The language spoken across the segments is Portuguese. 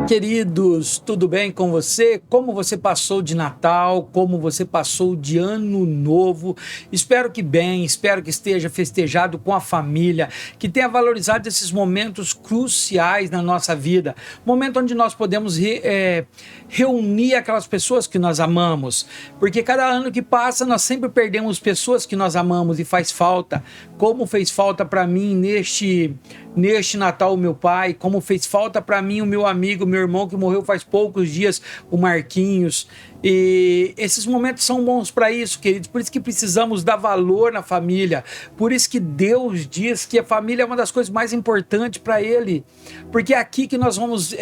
Queridos, tudo bem com você? Como você passou de Natal? Como você passou de Ano Novo? Espero que bem, espero que esteja festejado com a família, que tenha valorizado esses momentos cruciais na nossa vida. Momento onde nós podemos reunir aquelas pessoas que nós amamos, porque cada ano que passa nós sempre perdemos pessoas que nós amamos e faz falta, como fez falta para mim neste Natal o meu pai, como fez falta para mim o meu amigo, meu irmão que morreu faz poucos dias, o Marquinhos. E esses momentos são bons para isso, queridos, por isso que precisamos dar valor na família, por isso que Deus diz que a família é uma das coisas mais importantes para Ele, porque é aqui que nós vamos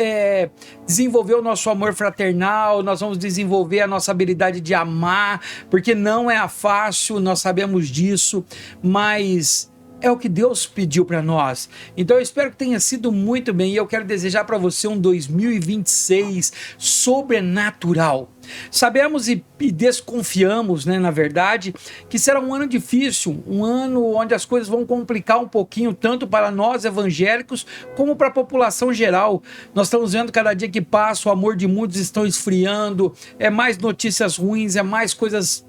desenvolver o nosso amor fraternal, nós vamos desenvolver a nossa habilidade de amar, porque não é fácil, nós sabemos disso, mas é o que Deus pediu para nós. Então eu espero que tenha sido muito bem e eu quero desejar para você um 2026 sobrenatural. Sabemos e desconfiamos, na verdade, que será um ano difícil, um ano onde as coisas vão complicar um pouquinho, tanto para nós evangélicos, como para a população geral. Nós estamos vendo cada dia que passa, o amor de muitos estão esfriando, é mais notícias ruins, é mais coisas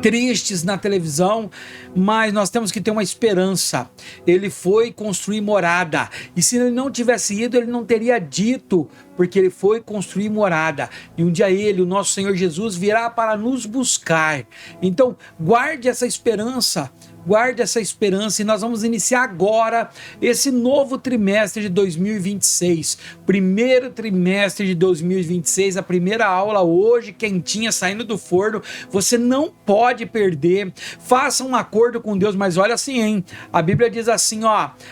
tristes na televisão, mas nós temos que ter uma esperança. Ele foi construir morada, e se ele não tivesse ido, ele não teria dito, porque ele foi construir morada, e um dia ele, o nosso Senhor Jesus, virá para nos buscar. Então guarde essa esperança, e nós vamos iniciar agora esse novo trimestre de 2026, primeiro trimestre de 2026, a primeira aula hoje, quentinha, saindo do forno, você não pode perder, faça um acordo com Deus, mas olha assim, hein, a Bíblia diz assim,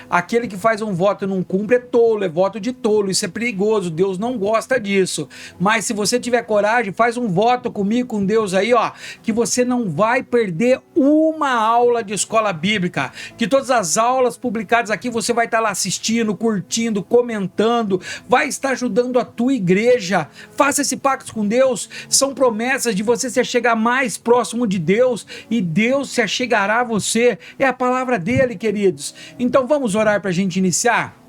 aquele que faz um voto e não cumpre é tolo, é voto de tolo, isso é perigoso, Deus não gosta disso, mas se você tiver coragem, faz um voto comigo, com Deus aí, que você não vai perder uma aula de escola bíblica, que todas as aulas publicadas aqui você vai estar lá assistindo, curtindo, comentando, vai estar ajudando a tua igreja. Faça esse pacto com Deus, são promessas de você se chegar mais próximo de Deus e Deus se achegará a você, é a palavra dele, queridos. Então vamos orar para a gente iniciar?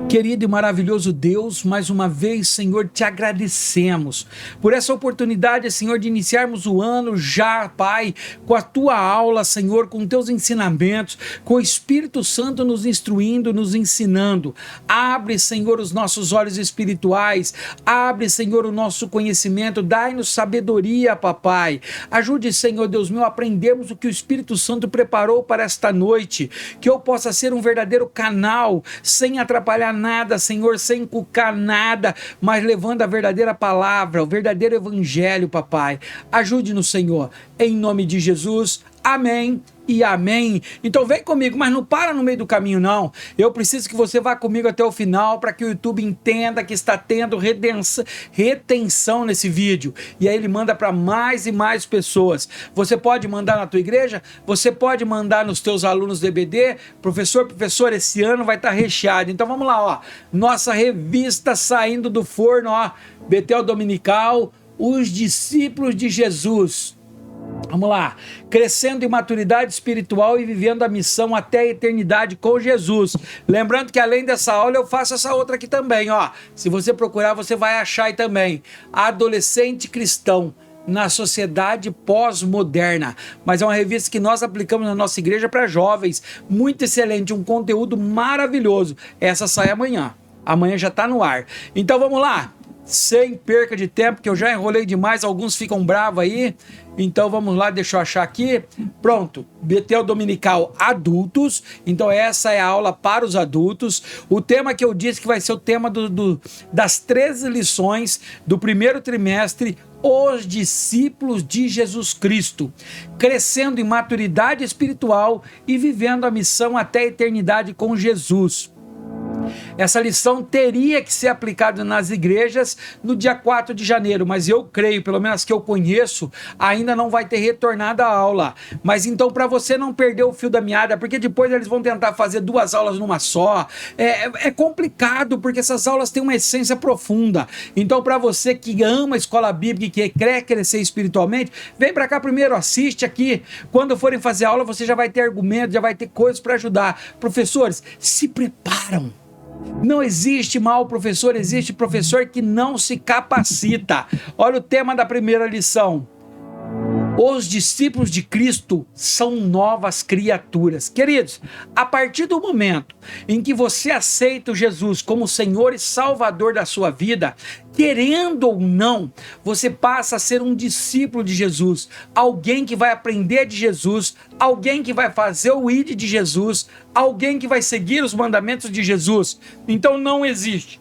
Querido e maravilhoso Deus, mais uma vez, Senhor, te agradecemos por essa oportunidade, Senhor, de iniciarmos o ano já, Pai, com a tua aula, Senhor, com teus ensinamentos, com o Espírito Santo nos instruindo, nos ensinando. Abre, Senhor, os nossos olhos espirituais, abre, Senhor, o nosso conhecimento, dai-nos sabedoria, Papai. Ajude, Senhor Deus meu, a aprendermos o que o Espírito Santo preparou para esta noite, que eu possa ser um verdadeiro canal, sem atrapalhar nada, Senhor, sem inculcar nada, mas levando a verdadeira palavra, o verdadeiro evangelho, Papai. Ajude-nos, Senhor, em nome de Jesus. Amém e amém. Então vem comigo, mas não para no meio do caminho não. Eu preciso que você vá comigo até o final para que o YouTube entenda que está tendo retenção nesse vídeo. E aí ele manda para mais e mais pessoas. Você pode mandar na tua igreja, você pode mandar nos teus alunos do EBD. Professor, esse ano vai estar recheado. Então vamos lá, nossa revista saindo do forno, Betel Dominical, os discípulos de Jesus. Vamos lá, crescendo em maturidade espiritual e vivendo a missão até a eternidade com Jesus. Lembrando que além dessa aula eu faço essa outra aqui também, se você procurar você vai achar aí também, adolescente cristão na sociedade pós-moderna, mas é uma revista que nós aplicamos na nossa igreja para jovens, muito excelente, um conteúdo maravilhoso. Essa sai amanhã já está no ar. Então vamos lá, sem perca de tempo, que eu já enrolei demais, alguns ficam bravos aí. Então vamos lá, deixa eu achar aqui. Pronto, Betel Dominical Adultos. Então essa é a aula para os adultos. O tema que eu disse que vai ser o tema das 13 lições do primeiro trimestre, os discípulos de Jesus Cristo, crescendo em maturidade espiritual e vivendo a missão até a eternidade com Jesus. Essa lição teria que ser aplicada nas igrejas no dia 4 de janeiro, mas eu creio, pelo menos que eu conheço, ainda não vai ter retornado a aula. Mas então, para você não perder o fio da meada, porque depois eles vão tentar fazer 2 aulas numa só, é complicado, porque essas aulas têm uma essência profunda. Então, para você que ama a escola bíblica e que quer crescer espiritualmente, vem para cá primeiro, assiste aqui. Quando forem fazer aula, você já vai ter argumentos, já vai ter coisas para ajudar. Professores, se preparam. Não existe mau professor, existe professor que não se capacita. Olha o tema da primeira lição. Os discípulos de Cristo são novas criaturas. Queridos, a partir do momento em que você aceita Jesus como Senhor e Salvador da sua vida, querendo ou não, você passa a ser um discípulo de Jesus, alguém que vai aprender de Jesus, alguém que vai fazer o ID de Jesus, alguém que vai seguir os mandamentos de Jesus. Então não existe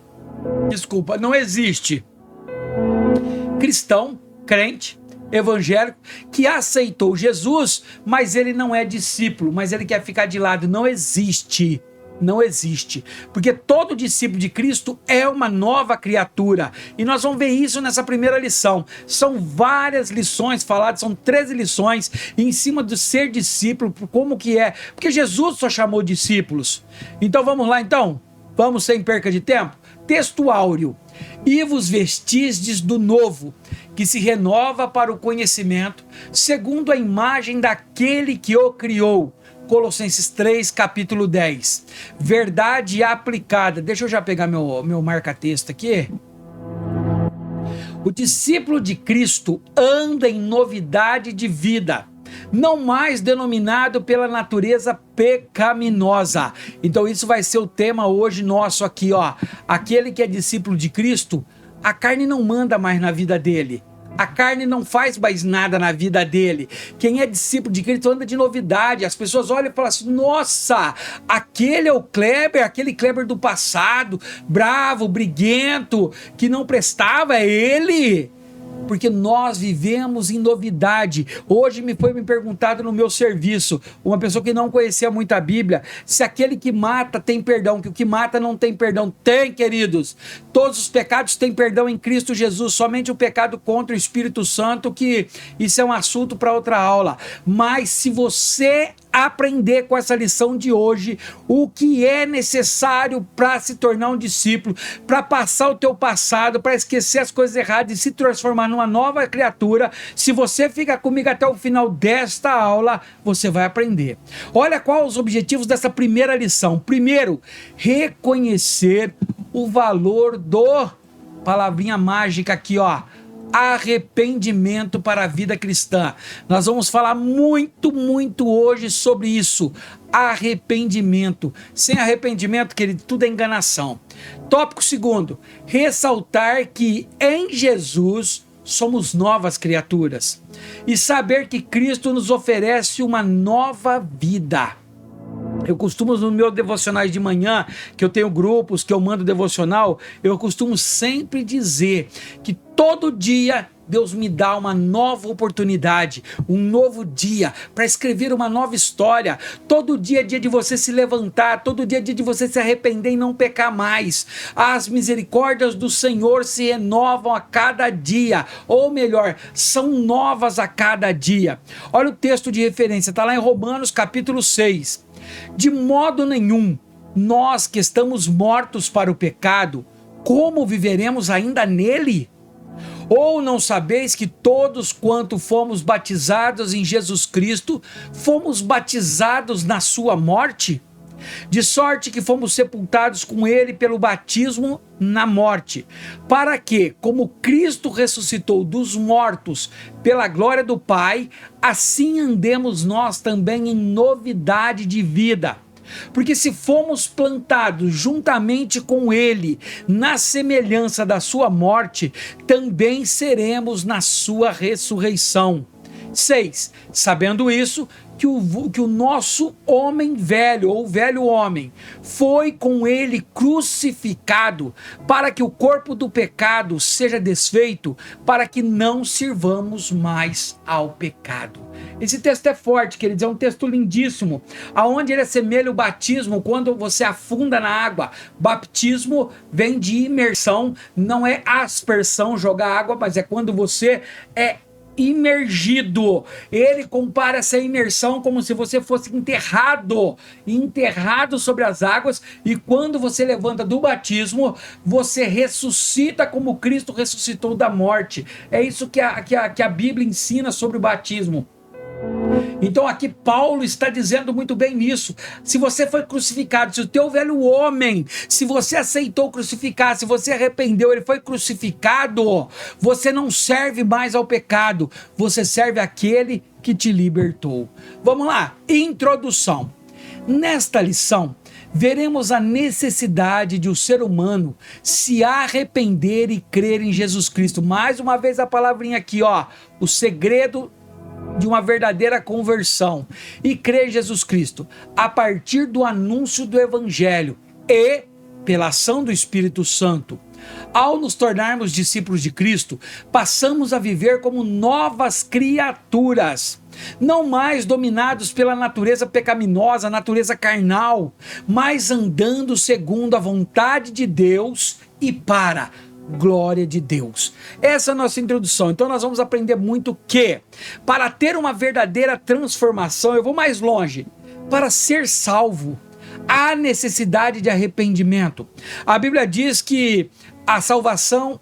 cristão, crente, evangélico que aceitou Jesus, mas ele não é discípulo, mas ele quer ficar de lado. Não existe, porque todo discípulo de Cristo é uma nova criatura, e nós vamos ver isso nessa primeira lição. São várias lições faladas, são 13 lições em cima do ser discípulo, como que é, porque Jesus só chamou discípulos. Então vamos lá, vamos sem perca de tempo. Texto áureo: e vos vestistes do novo, que se renova para o conhecimento, segundo a imagem daquele que o criou. Colossenses 3, capítulo 10. Verdade aplicada. Deixa eu já pegar meu marca-texto aqui. O discípulo de Cristo anda em novidade de vida, não mais denominado pela natureza pecaminosa. Então isso vai ser o tema hoje nosso aqui, ó. Aquele que é discípulo de Cristo, a carne não manda mais na vida dele. A carne não faz mais nada na vida dele. Quem é discípulo de Cristo anda de novidade. As pessoas olham e falam assim: nossa, aquele é o Kleber, aquele Kleber do passado, bravo, briguento, que não prestava, é ele. Porque nós vivemos em novidade. Hoje me perguntado no meu serviço, uma pessoa que não conhecia muito a Bíblia, se aquele que mata tem perdão, que o que mata não tem perdão. Tem, queridos. Todos os pecados têm perdão em Cristo Jesus, somente o pecado contra o Espírito Santo, que isso é um assunto para outra aula. Mas se você aprender com essa lição de hoje o que é necessário para se tornar um discípulo, para passar o teu passado, para esquecer as coisas erradas e se transformar numa nova criatura, se você ficar comigo até o final desta aula, você vai aprender. Olha quais os objetivos dessa primeira lição. Primeiro, reconhecer o valor do, palavrinha mágica aqui, ó, arrependimento para a vida cristã. Nós vamos falar muito hoje sobre isso. Arrependimento. Sem arrependimento, querido, tudo é enganação. Tópico segundo: ressaltar que em Jesus somos novas criaturas e saber que Cristo nos oferece uma nova vida. Eu costumo, nos meus devocionais de manhã, que eu tenho grupos, que eu mando devocional, eu costumo sempre dizer que todo dia Deus me dá uma nova oportunidade, um novo dia para escrever uma nova história. Todo dia é dia de você se levantar, todo dia é dia de você se arrepender e não pecar mais. As misericórdias do Senhor se renovam a cada dia, ou melhor, são novas a cada dia. Olha o texto de referência, está lá em Romanos capítulo 6. De modo nenhum, nós que estamos mortos para o pecado, como viveremos ainda nele? Ou não sabeis que todos quanto fomos batizados em Jesus Cristo, fomos batizados na sua morte? De sorte que fomos sepultados com ele pelo batismo na morte, para que, como Cristo ressuscitou dos mortos pela glória do Pai, assim andemos nós também em novidade de vida. Porque se fomos plantados juntamente com ele na semelhança da sua morte, também seremos na sua ressurreição. 6. Sabendo isso, que o nosso homem velho, ou velho homem, foi com ele crucificado, para que o corpo do pecado seja desfeito, para que não sirvamos mais ao pecado. Esse texto é forte, queridos, é um texto lindíssimo, aonde ele assemelha o batismo quando você afunda na água. Baptismo vem de imersão, não é aspersão, jogar água, mas é quando você é imergido. Ele compara essa imersão como se você fosse enterrado sobre as águas, e quando você levanta do batismo, você ressuscita como Cristo ressuscitou da morte. É isso que a Bíblia ensina sobre o batismo. Então aqui Paulo está dizendo muito bem nisso. Se você foi crucificado, se o teu velho homem, se você aceitou crucificar, se você arrependeu, ele foi crucificado, você não serve mais ao pecado, você serve àquele que te libertou. Vamos lá, introdução. Nesta lição, veremos a necessidade de o ser humano se arrepender e crer em Jesus Cristo. Mais uma vez a palavrinha aqui, ó, o segredo de uma verdadeira conversão, e crer em Jesus Cristo a partir do anúncio do Evangelho e pela ação do Espírito Santo. Ao nos tornarmos discípulos de Cristo, passamos a viver como novas criaturas, não mais dominados pela natureza pecaminosa, natureza carnal, mas andando segundo a vontade de Deus e para glória de Deus. Essa é a nossa introdução. Então nós vamos aprender muito que, para ter uma verdadeira transformação, eu vou mais longe, para ser salvo, há necessidade de arrependimento. A Bíblia diz que a salvação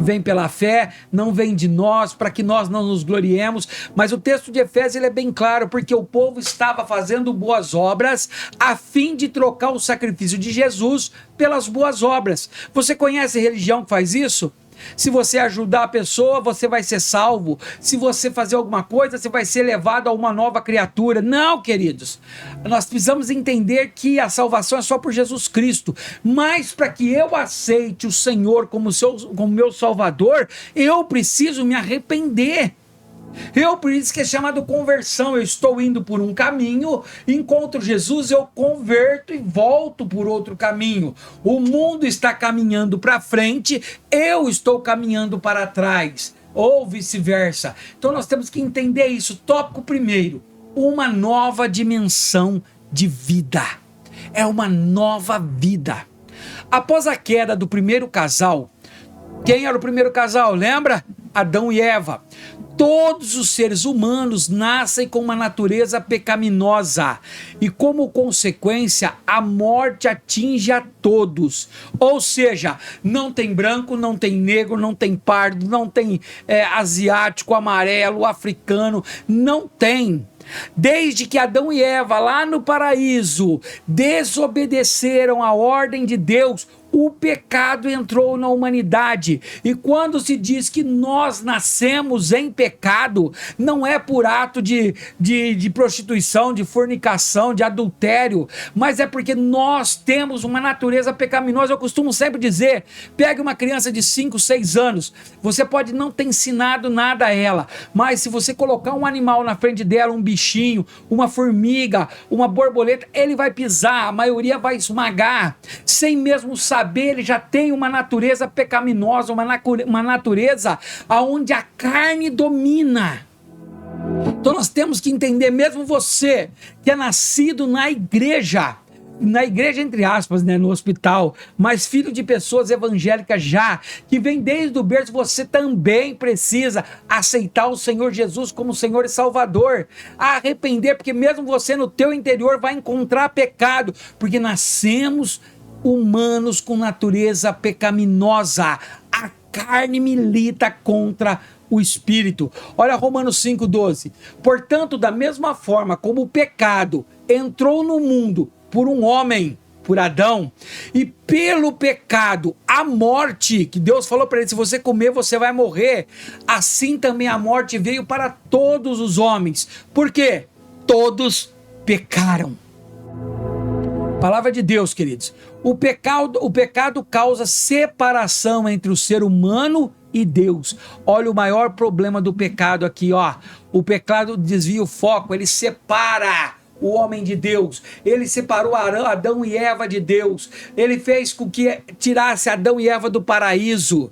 vem pela fé, não vem de nós, para que nós não nos gloriemos, mas o texto de Efésios ele é bem claro, porque o povo estava fazendo boas obras a fim de trocar o sacrifício de Jesus pelas boas obras. Você conhece religião que faz isso? Se você ajudar a pessoa, você vai ser salvo. Se você fazer alguma coisa, você vai ser levado a uma nova criatura. Não, queridos. Nós precisamos entender que a salvação é só por Jesus Cristo. Mas para que eu aceite o Senhor como meu Salvador, eu preciso me arrepender. Por isso que é chamado conversão. Eu estou indo por um caminho, encontro Jesus, eu converto e volto por outro caminho. O mundo está caminhando para frente, eu estou caminhando para trás, ou vice-versa. Então nós temos que entender isso. Tópico primeiro, uma nova dimensão de vida. É uma nova vida. Após a queda do primeiro casal, quem era o primeiro casal? Lembra? Adão e Eva. Todos os seres humanos nascem com uma natureza pecaminosa e, como consequência, a morte atinge a todos. Ou seja, não tem branco, não tem negro, não tem pardo, não tem asiático, amarelo, africano, não tem. Desde que Adão e Eva, lá no paraíso, desobedeceram a ordem de Deus, o pecado entrou na humanidade. E quando se diz que nós nascemos em pecado, não é por ato de prostituição, de fornicação, de adultério, mas é porque nós temos uma natureza pecaminosa. Eu costumo sempre dizer, pegue uma criança de 5, 6 anos, você pode não ter ensinado nada a ela, mas se você colocar um animal na frente dela, um bichinho, uma formiga, uma borboleta, ele vai pisar, a maioria vai esmagar, sem mesmo saber. Ele já tem uma natureza pecaminosa, uma natureza onde a carne domina. Então nós temos que entender, mesmo você que é nascido na igreja entre aspas, né, no hospital, mas filho de pessoas evangélicas já, que vem desde o berço, você também precisa aceitar o Senhor Jesus como Senhor e Salvador, arrepender, porque mesmo você no teu interior vai encontrar pecado, porque nascemos humanos com natureza pecaminosa. A carne milita contra o espírito. Olha Romanos 5,12. Portanto, da mesma forma como o pecado entrou no mundo por um homem, por Adão, e pelo pecado a morte, que Deus falou para ele, se você comer você vai morrer, assim também a morte veio para todos os homens. Por quê? Todos pecaram. Palavra de Deus, queridos. O pecado causa separação entre o ser humano e Deus. Olha o maior problema do pecado aqui, ó. O pecado desvia o foco, ele separa o homem de Deus. Ele separou Adão e Eva de Deus. Ele fez com que tirasse Adão e Eva do paraíso.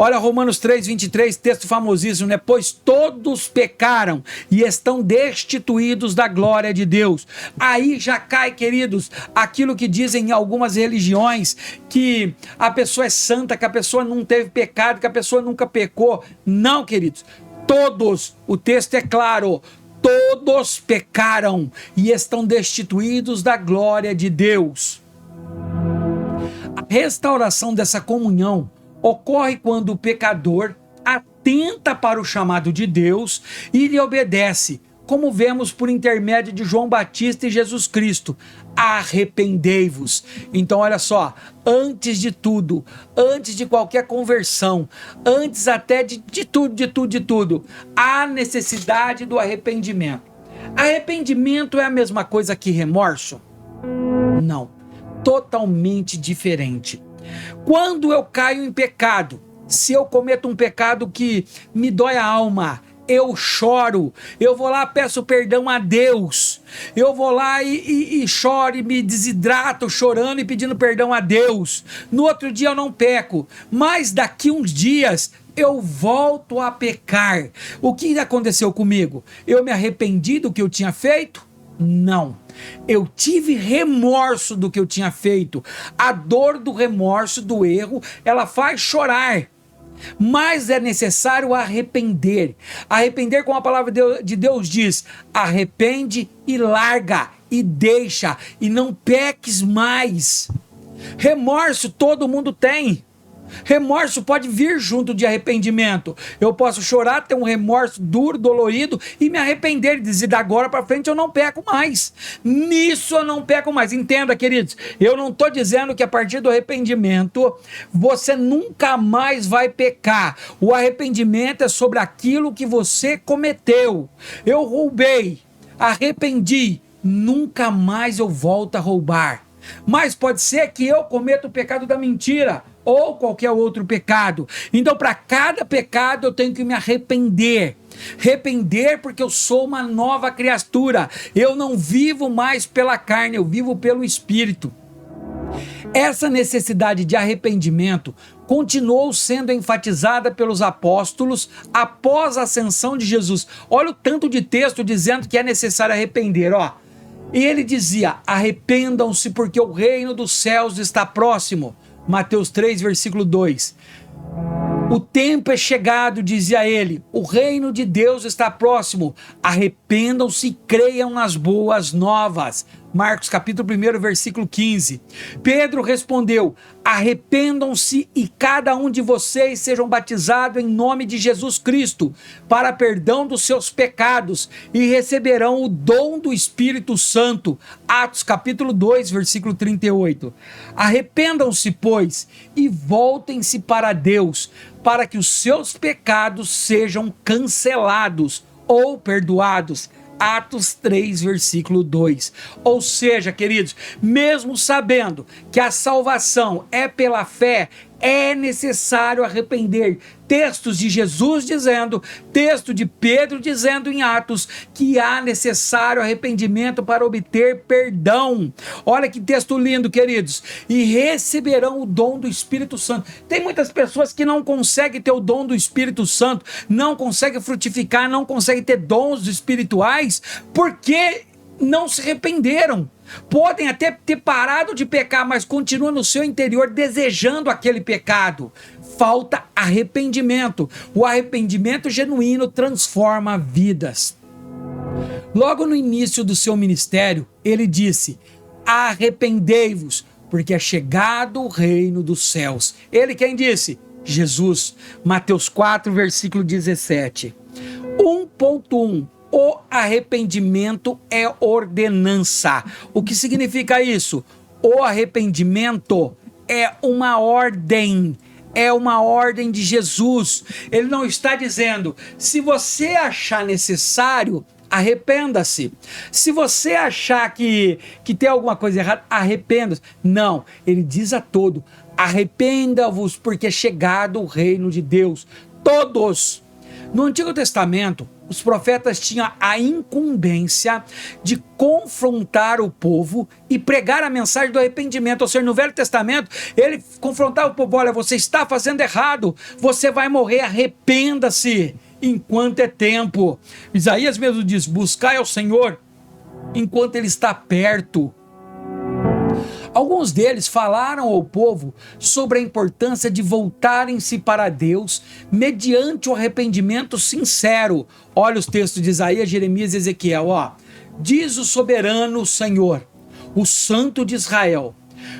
Olha Romanos 3,23, texto famosíssimo, né? Pois todos pecaram e estão destituídos da glória de Deus. Aí já cai, queridos, aquilo que dizem em algumas religiões, que a pessoa é santa, que a pessoa não teve pecado, que a pessoa nunca pecou. Não, queridos, todos, o texto é claro, todos pecaram e estão destituídos da glória de Deus. A restauração dessa comunhão ocorre quando o pecador atenta para o chamado de Deus e lhe obedece, como vemos por intermédio de João Batista e Jesus Cristo: arrependei-vos. Então olha só, antes de tudo, antes de qualquer conversão, antes até de tudo, há necessidade do arrependimento. Arrependimento é a mesma coisa que remorso? Não, totalmente diferente. Quando eu caio em pecado, se eu cometo um pecado que me dói a alma, eu choro, eu vou lá, peço perdão a Deus, eu vou lá e choro e me desidrato chorando e pedindo perdão a Deus. No outro dia eu não peco, mas daqui uns dias eu volto a pecar. O que aconteceu comigo? Eu me arrependi do que eu tinha feito? Não. Eu tive remorso do que eu tinha feito. A dor do remorso, do erro, ela faz chorar. Mas é necessário arrepender. Arrepender, como a palavra de Deus diz: arrepende e larga e deixa e não peques mais. Remorso todo mundo tem. Remorso pode vir junto de arrependimento. Eu posso chorar, ter um remorso duro, dolorido e me arrepender e dizer: da agora para frente eu não peco mais. Nisso eu não peco mais. Entenda, queridos, eu não estou dizendo que a partir do arrependimento você nunca mais vai pecar. O arrependimento é sobre aquilo que você cometeu. Eu roubei, arrependi, nunca mais eu volto a roubar. Mas pode ser que eu cometa o pecado da mentira ou qualquer outro pecado. Então, para cada pecado eu tenho que me arrepender. Arrepender porque eu sou uma nova criatura. Eu não vivo mais pela carne, eu vivo pelo Espírito. Essa necessidade de arrependimento continuou sendo enfatizada pelos apóstolos após a ascensão de Jesus. Olha o tanto de texto dizendo que é necessário arrepender, ó. E ele dizia: arrependam-se porque o reino dos céus está próximo. Mateus 3, versículo 2. O tempo é chegado, dizia ele, o reino de Deus está próximo. Arrependam-se e creiam nas boas novas. Marcos capítulo 1, versículo 15. Pedro respondeu: arrependam-se e cada um de vocês sejam batizados em nome de Jesus Cristo para perdão dos seus pecados e receberão o dom do Espírito Santo. Atos capítulo 2, versículo 38. Arrependam-se, pois, e voltem-se para Deus, para que os seus pecados sejam cancelados ou perdoados. Atos 3, versículo 2. Ou seja, queridos, mesmo sabendo que a salvação é pela fé, é necessário arrepender. Textos de Jesus dizendo, texto de Pedro dizendo em Atos, que há necessário arrependimento para obter perdão. Olha que texto lindo, queridos. E receberão o dom do Espírito Santo. Tem muitas pessoas que não conseguem ter o dom do Espírito Santo, não conseguem frutificar, não conseguem ter dons espirituais, porque não se arrependeram. Podem até ter parado de pecar, mas continuam no seu interior desejando aquele pecado. Falta arrependimento. O arrependimento genuíno transforma vidas. Logo no início do seu ministério, ele disse: arrependei-vos, porque é chegado o reino dos céus. Ele quem disse? Jesus. Mateus 4, versículo 17. 1.1. O arrependimento é ordenança. O que significa isso? O arrependimento é uma ordem. É uma ordem de Jesus. Ele não está dizendo: se você achar necessário, arrependa-se. Se você achar que tem alguma coisa errada, arrependa-se. Não, ele diz a todo: arrependa-vos, porque é chegado o reino de Deus. Todos. No Antigo Testamento, os profetas tinham a incumbência de confrontar o povo e pregar a mensagem do arrependimento. Ou seja, no Velho Testamento, ele confrontava o povo: olha, você está fazendo errado, você vai morrer, arrependa-se enquanto é tempo. Isaías mesmo diz: buscai ao Senhor enquanto ele está perto. Alguns deles falaram ao povo sobre a importância de voltarem-se para Deus mediante o arrependimento sincero. Olha os textos de Isaías, Jeremias e Ezequiel. Ó. Diz o soberano Senhor, o Santo de Israel: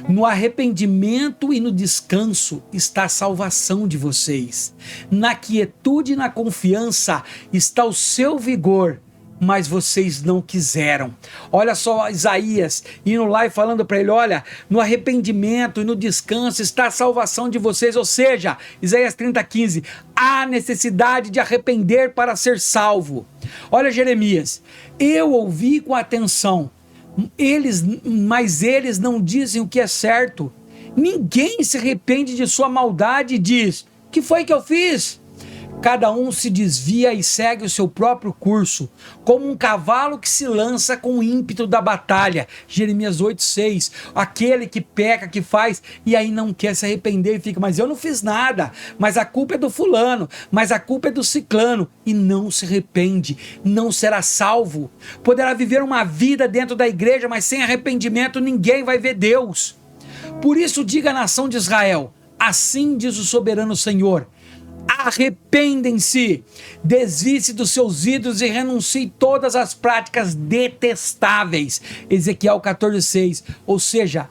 no arrependimento e no descanso está a salvação de vocês. Na quietude e na confiança está o seu vigor. mas vocês não quiseram. Olha só Isaías indo lá e falando para ele, olha, no arrependimento e no descanso está a salvação de vocês, ou seja, Isaías 30:15, há necessidade de arrepender para ser salvo. Olha Jeremias, eu ouvi com atenção, mas eles não dizem o que é certo. Ninguém se arrepende de sua maldade e diz, que foi que eu fiz? Cada um se desvia e segue o seu próprio curso, como um cavalo que se lança com o ímpeto da batalha. Jeremias 8:6, aquele que peca, que faz, e aí não quer se arrepender e fica, mas eu não fiz nada, mas a culpa é do fulano, mas a culpa é do ciclano, e não se arrepende, não será salvo. Poderá viver uma vida dentro da igreja, mas sem arrependimento ninguém vai ver Deus. Por isso diga à nação de Israel, assim diz o soberano Senhor, arrependem-se, desvie-se dos seus ídolos e renuncie todas as práticas detestáveis. Ezequiel 14:6, ou seja,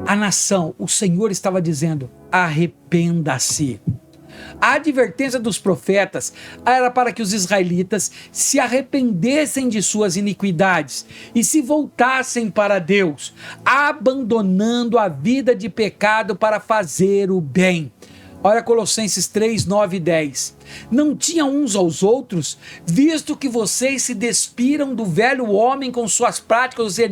a nação, o Senhor estava dizendo, arrependa-se. A advertência dos profetas era para que os israelitas se arrependessem de suas iniquidades e se voltassem para Deus, abandonando a vida de pecado para fazer o bem. Olha Colossenses 3:9 e 10. Não tinham uns aos outros, visto que vocês se despiram do velho homem com suas práticas, ou seja,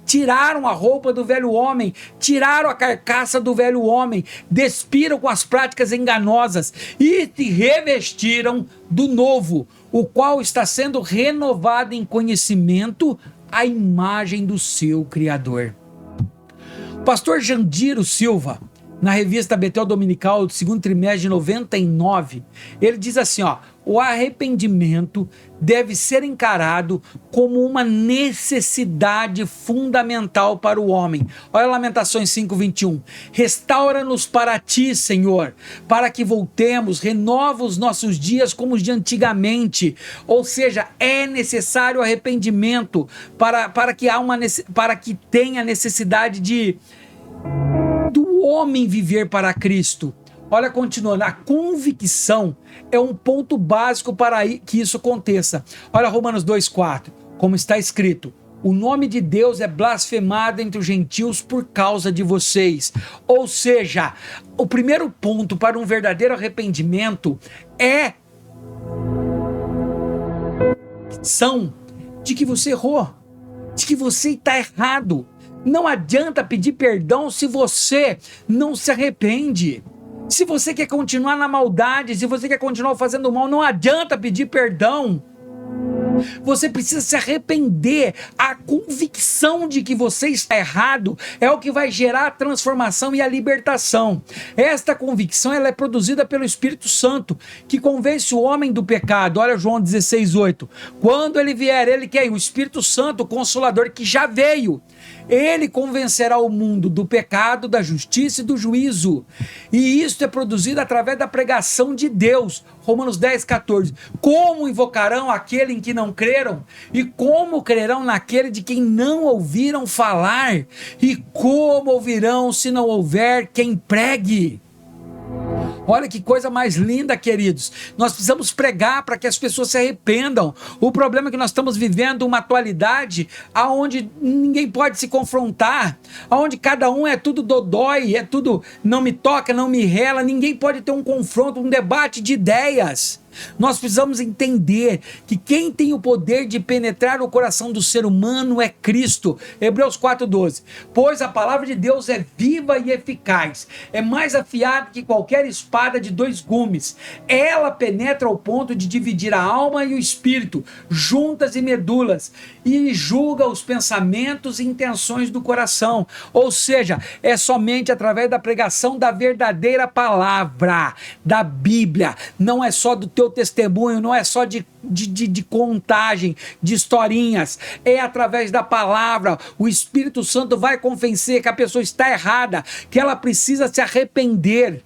tiraram a roupa do velho homem, tiraram a carcaça do velho homem, despiram com as práticas enganosas e se revestiram do novo, o qual está sendo renovado em conhecimento à imagem do seu Criador. Pastor Jandiro Silva, na revista Betel Dominical do segundo trimestre de 99, ele diz assim, o arrependimento deve ser encarado como uma necessidade fundamental para o homem. Olha Lamentações 5:21, restaura-nos para ti, Senhor, para que voltemos, renova os nossos dias como os de antigamente, ou seja, é necessário arrependimento para que tenha necessidade do homem viver para Cristo. Olha, continuando, a convicção é um ponto básico para que isso aconteça. Olha Romanos 2:4, como está escrito, o nome de Deus é blasfemado entre os gentios por causa de vocês. Ou seja, o primeiro ponto para um verdadeiro arrependimento é de que você errou, de que você está errado. Não adianta pedir perdão se você não se arrepende. Se você quer continuar na maldade, se você quer continuar fazendo mal, não adianta pedir perdão. Você precisa se arrepender. A convicção de que você está errado é o que vai gerar a transformação e a libertação. Esta convicção ela é produzida pelo Espírito Santo, que convence o homem do pecado. Olha João 16:8. Quando ele vier, ele quem? O Espírito Santo, o Consolador, que já veio. Ele convencerá o mundo do pecado, da justiça e do juízo. E isso é produzido através da pregação de Deus. Romanos 10:14. Como invocarão aquele em que não creram? E como crerão naquele de quem não ouviram falar? E como ouvirão se não houver quem pregue? Olha que coisa mais linda, queridos. Nós precisamos pregar para que as pessoas se arrependam. O problema é que nós estamos vivendo uma atualidade onde ninguém pode se confrontar, onde cada um é tudo dodói, é tudo não me toca, não me rela, ninguém pode ter um confronto, um debate de ideias. Nós precisamos entender que quem tem o poder de penetrar o coração do ser humano é Cristo. Hebreus 4:12. Pois a palavra de Deus é viva e eficaz, é mais afiada que qualquer espada de 2 gumes. Ela penetra ao ponto de dividir a alma e o espírito, juntas e medulas, e julga os pensamentos e intenções do coração. Ou seja, é somente através da pregação da verdadeira palavra, da Bíblia. Não é só do teu testemunho, não é só de contagem, de historinhas, é através da palavra. O Espírito Santo vai convencer que a pessoa está errada, que ela precisa se arrepender.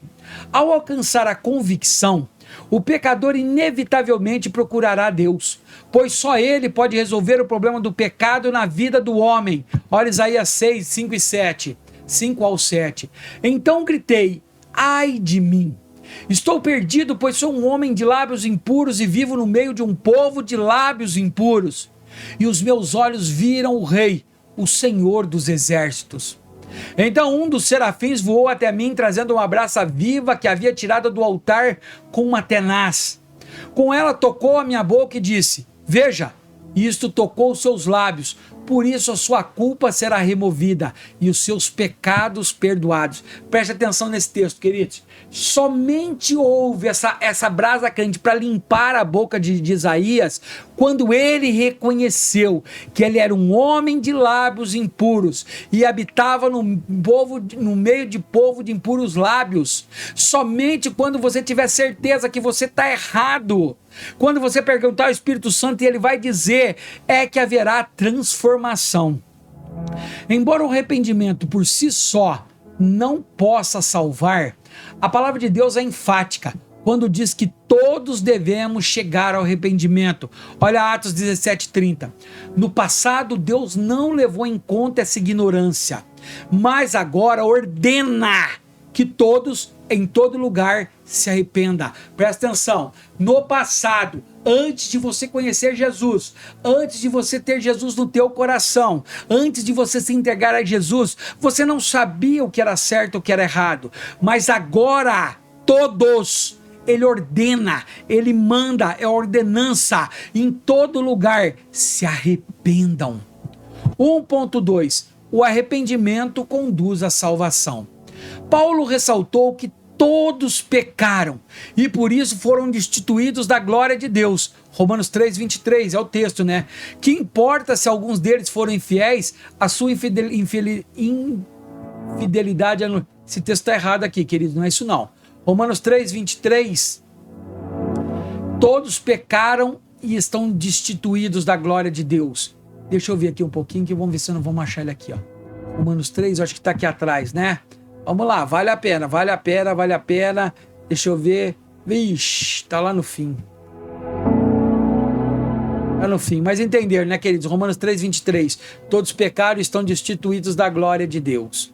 Ao alcançar a convicção, o pecador inevitavelmente procurará Deus, pois só Ele pode resolver o problema do pecado na vida do homem. Olha Isaías 6:5 e 7, 5 ao 7. Então gritei, ai de mim, Estou perdido, pois sou um homem de lábios impuros e vivo no meio de um povo de lábios impuros. E os meus olhos viram o Rei, o Senhor dos exércitos. Então um dos serafins voou até mim, trazendo uma brasa viva que havia tirado do altar com uma tenaz. Com ela tocou a minha boca e disse: veja, isto tocou os seus lábios, por isso a sua culpa será removida e os seus pecados perdoados. Preste atenção nesse texto, queridos. Somente houve essa brasa quente para limpar a boca de Isaías quando ele reconheceu que ele era um homem de lábios impuros e habitava no meio de povo de impuros lábios. Somente quando você tiver certeza que você está errado, quando você perguntar ao Espírito Santo, e ele vai dizer, é que haverá transformação. Embora o arrependimento por si só não possa salvar, a palavra de Deus é enfática quando diz que todos devemos chegar ao arrependimento. Olha Atos 17:30. No passado, Deus não levou em conta essa ignorância, mas agora ordena que todos, em todo lugar, se arrependa. Presta atenção, no passado, antes de você conhecer Jesus, antes de você ter Jesus no teu coração, antes de você se entregar a Jesus, você não sabia o que era certo e o que era errado, mas agora, todos, ele ordena, ele manda, é ordenança, em todo lugar, se arrependam. 1.2, o arrependimento conduz à salvação. Paulo ressaltou que todos pecaram e por isso foram destituídos da glória de Deus. Romanos 3:23 é o texto, né? Que importa se alguns deles foram infiéis, a sua infidelidade... Esse texto está errado aqui, querido, não é isso não. Romanos 3:23, todos pecaram e estão destituídos da glória de Deus. Deixa eu ver aqui um pouquinho, que vamos ver se não vamos achar ele aqui, ó. Romanos 3, eu acho que está aqui atrás, né? Vamos lá, vale a pena. Deixa eu ver. Vixe, tá lá no fim. Tá no fim, mas entenderam, né, queridos? Romanos 3:23. Todos pecaram e estão destituídos da glória de Deus.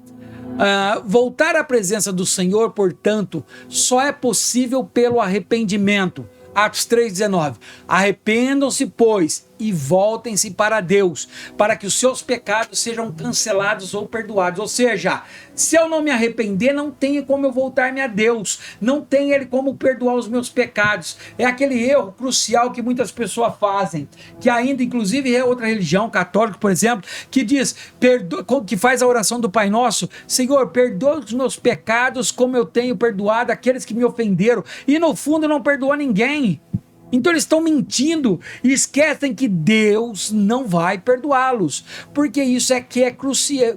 Voltar à presença do Senhor, portanto, só é possível pelo arrependimento. Atos 3:19. Arrependam-se, pois, e voltem-se para Deus, para que os seus pecados sejam cancelados ou perdoados. Ou seja, se eu não me arrepender, não tem como eu voltar-me a Deus, não tem ele como perdoar os meus pecados. É aquele erro crucial que muitas pessoas fazem, que ainda, inclusive, é outra religião, católica, por exemplo, que diz, que faz a oração do Pai Nosso: Senhor, perdoa os meus pecados como eu tenho perdoado aqueles que me ofenderam, e no fundo não perdoa ninguém. Então eles estão mentindo e esquecem que Deus não vai perdoá-los, porque isso é que é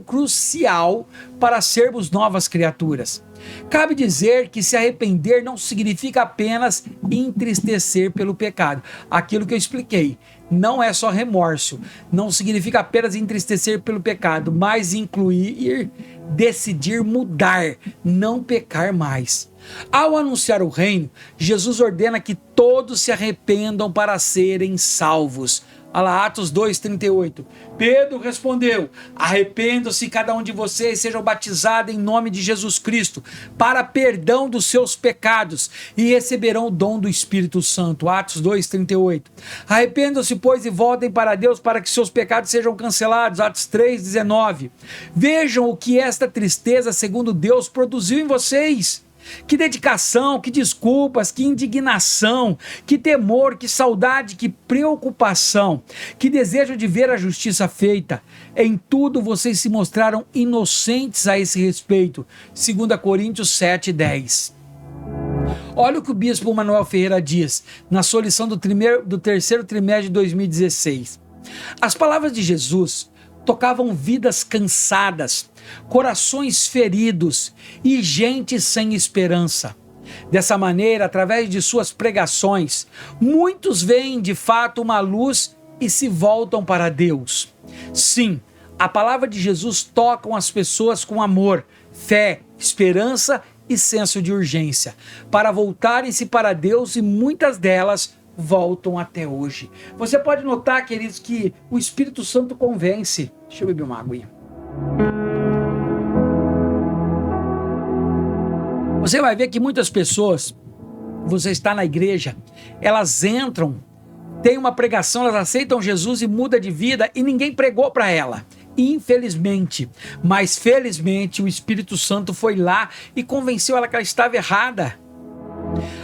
crucial para sermos novas criaturas. Cabe dizer que se arrepender não significa apenas entristecer pelo pecado. Aquilo que eu expliquei, não é só remorso, não significa apenas entristecer pelo pecado, mas incluir, decidir mudar, não pecar mais. Ao anunciar o reino, Jesus ordena que todos se arrependam para serem salvos. Olha lá, Atos 2:38. Pedro respondeu: arrependam-se cada um de vocês, sejam batizados em nome de Jesus Cristo, para perdão dos seus pecados, e receberão o dom do Espírito Santo. Atos 2:38. Arrependam-se, pois, e voltem para Deus, para que seus pecados sejam cancelados. Atos 3:19. Vejam o que esta tristeza, segundo Deus, produziu em vocês. Que dedicação, que desculpas, que indignação, que temor, que saudade, que preocupação, que desejo de ver a justiça feita. Em tudo vocês se mostraram inocentes a esse respeito. 2 Coríntios 7:10. Olha o que o bispo Manuel Ferreira diz na sua lição do terceiro trimestre de 2016. As palavras de Jesus tocavam vidas cansadas, corações feridos e gente sem esperança. Dessa maneira, através de suas pregações, muitos veem de fato uma luz e se voltam para Deus. Sim, a palavra de Jesus toca as pessoas com amor, fé, esperança e senso de urgência, para voltarem-se para Deus, e muitas delas voltam até hoje. Você pode notar, queridos, que o Espírito Santo convence. Deixa eu beber uma aguinha. Você vai ver que muitas pessoas, você está na igreja, elas entram, tem uma pregação, elas aceitam Jesus e muda de vida e ninguém pregou para ela. Infelizmente, mas felizmente o Espírito Santo foi lá e convenceu ela que ela estava errada.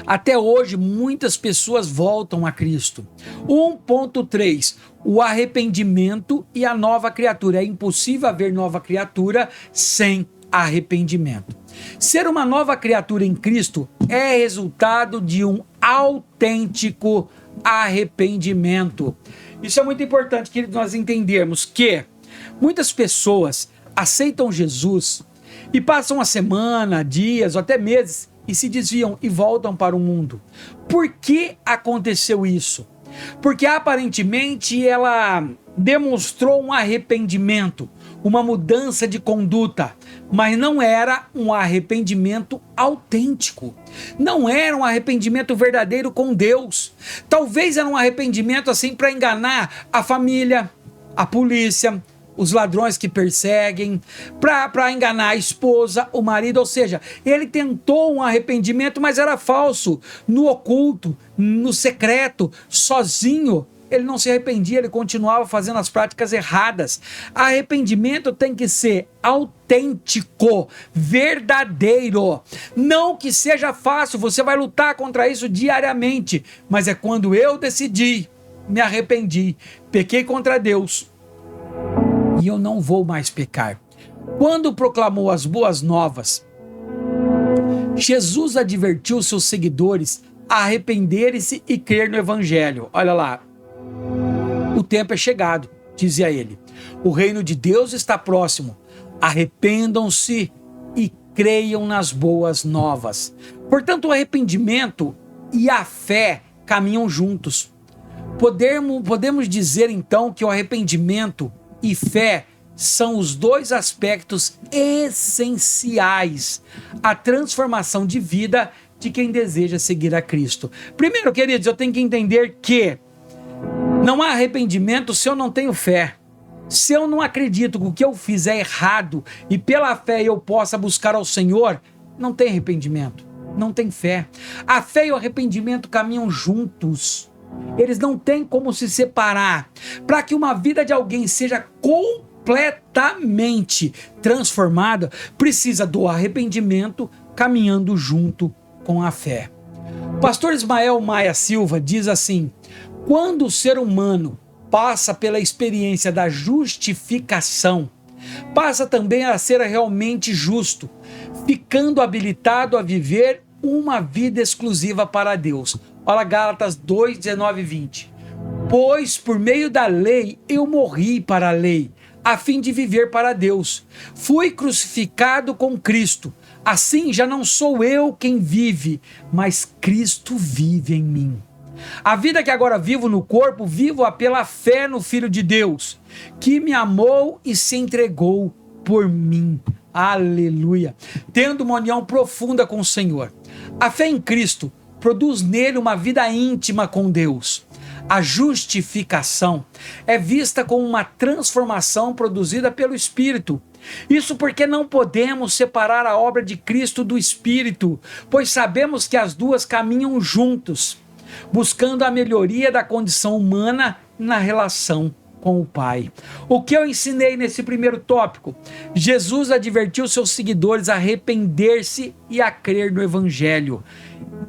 Até hoje, muitas pessoas voltam a Cristo. 1.3. O arrependimento e a nova criatura. É impossível haver nova criatura sem arrependimento. Ser uma nova criatura em Cristo é resultado de um autêntico arrependimento. Isso é muito importante que nós entendermos que muitas pessoas aceitam Jesus e passam uma semana, dias ou até meses e se desviam e voltam para o mundo. Por que aconteceu isso? Porque aparentemente ela demonstrou um arrependimento, uma mudança de conduta, mas não era um arrependimento autêntico, não era um arrependimento verdadeiro com Deus. Talvez era um arrependimento assim para enganar a família, a polícia, os ladrões que perseguem, para enganar a esposa, o marido, ou seja, ele tentou um arrependimento, mas era falso, no oculto, no secreto, sozinho. Ele não se arrependia, ele continuava fazendo as práticas erradas. Arrependimento tem que ser autêntico, verdadeiro. Não que seja fácil, você vai lutar contra isso diariamente, mas é quando eu decidi, me arrependi, pequei contra Deus, e eu não vou mais pecar. Quando proclamou as boas novas, Jesus advertiu seus seguidores a arrependerem-se e crer no Evangelho. Olha lá, o tempo é chegado, dizia ele. O reino de Deus está próximo. Arrependam-se e creiam nas boas novas. Portanto, o arrependimento e a fé caminham juntos. Podemos dizer então que o arrependimento e fé são os dois aspectos essenciais à transformação de vida de quem deseja seguir a Cristo. Primeiro, queridos, eu tenho que entender que não há arrependimento se eu não tenho fé. Se eu não acredito que o que eu fiz é errado e pela fé eu possa buscar ao Senhor, não tem arrependimento, não tem fé. A fé e o arrependimento caminham juntos. Eles não têm como se separar. Para que uma vida de alguém seja completamente transformada, precisa do arrependimento caminhando junto com a fé. O pastor Ismael Maia Silva diz assim: quando o ser humano passa pela experiência da justificação, passa também a ser realmente justo, ficando habilitado a viver uma vida exclusiva para Deus. Olha Gálatas 2, 19 e 20. Pois por meio da lei eu morri para a lei, a fim de viver para Deus. Fui crucificado com Cristo. Assim já não sou eu quem vive, mas Cristo vive em mim. A vida que agora vivo no corpo, vivo-a pela fé no Filho de Deus, que me amou e se entregou por mim. Aleluia! Tendo uma união profunda com o Senhor. A fé em Cristo produz nele uma vida íntima com Deus. A justificação é vista como uma transformação produzida pelo Espírito. Isso porque não podemos separar a obra de Cristo do Espírito, pois sabemos que as duas caminham juntos, buscando a melhoria da condição humana na relação com o Pai. O que eu ensinei nesse primeiro tópico? Jesus advertiu seus seguidores a arrepender-se e a crer no Evangelho.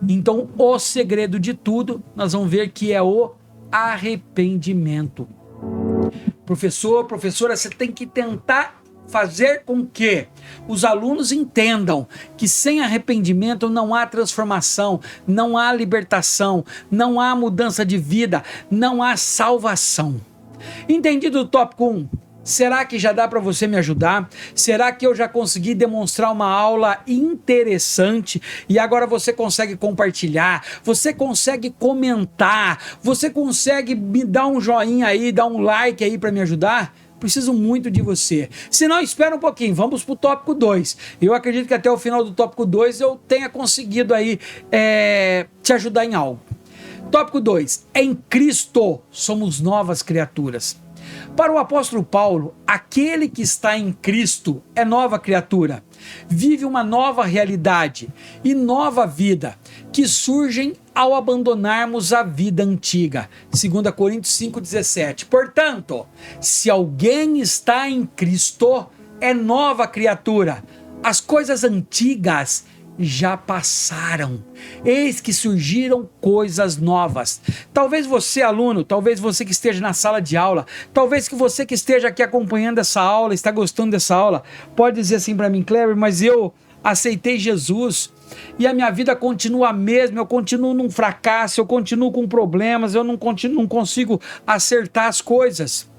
Então, o segredo de tudo, nós vamos ver que é o arrependimento. Professor, professora, você tem que tentar fazer com que os alunos entendam que sem arrependimento não há transformação, não há libertação, não há mudança de vida, não há salvação. Entendido o tópico 1? Será que já dá para você me ajudar? Será que eu já consegui demonstrar uma aula interessante e agora você consegue compartilhar, você consegue comentar, você consegue me dar um joinha aí, dar um like aí para me ajudar? Preciso muito de você. Se não, espera um pouquinho, vamos para o tópico 2. Eu acredito que até o final do tópico 2 eu tenha conseguido aí te ajudar em algo. Tópico 2. Em Cristo somos novas criaturas. Para o apóstolo Paulo, aquele que está em Cristo é nova criatura. vive uma nova realidade e nova vida que surgem ao abandonarmos a vida antiga. 2 Coríntios 5,17. Portanto, se alguém está em Cristo, é nova criatura. As coisas antigas já passaram, eis que surgiram coisas novas. Talvez você, aluno, talvez você que esteja na sala de aula, talvez que você que esteja aqui acompanhando essa aula, está gostando dessa aula, pode dizer assim para mim: Kleber, mas eu aceitei Jesus e a minha vida continua a mesma, eu continuo num fracasso, eu continuo com problemas, eu não consigo acertar as coisas.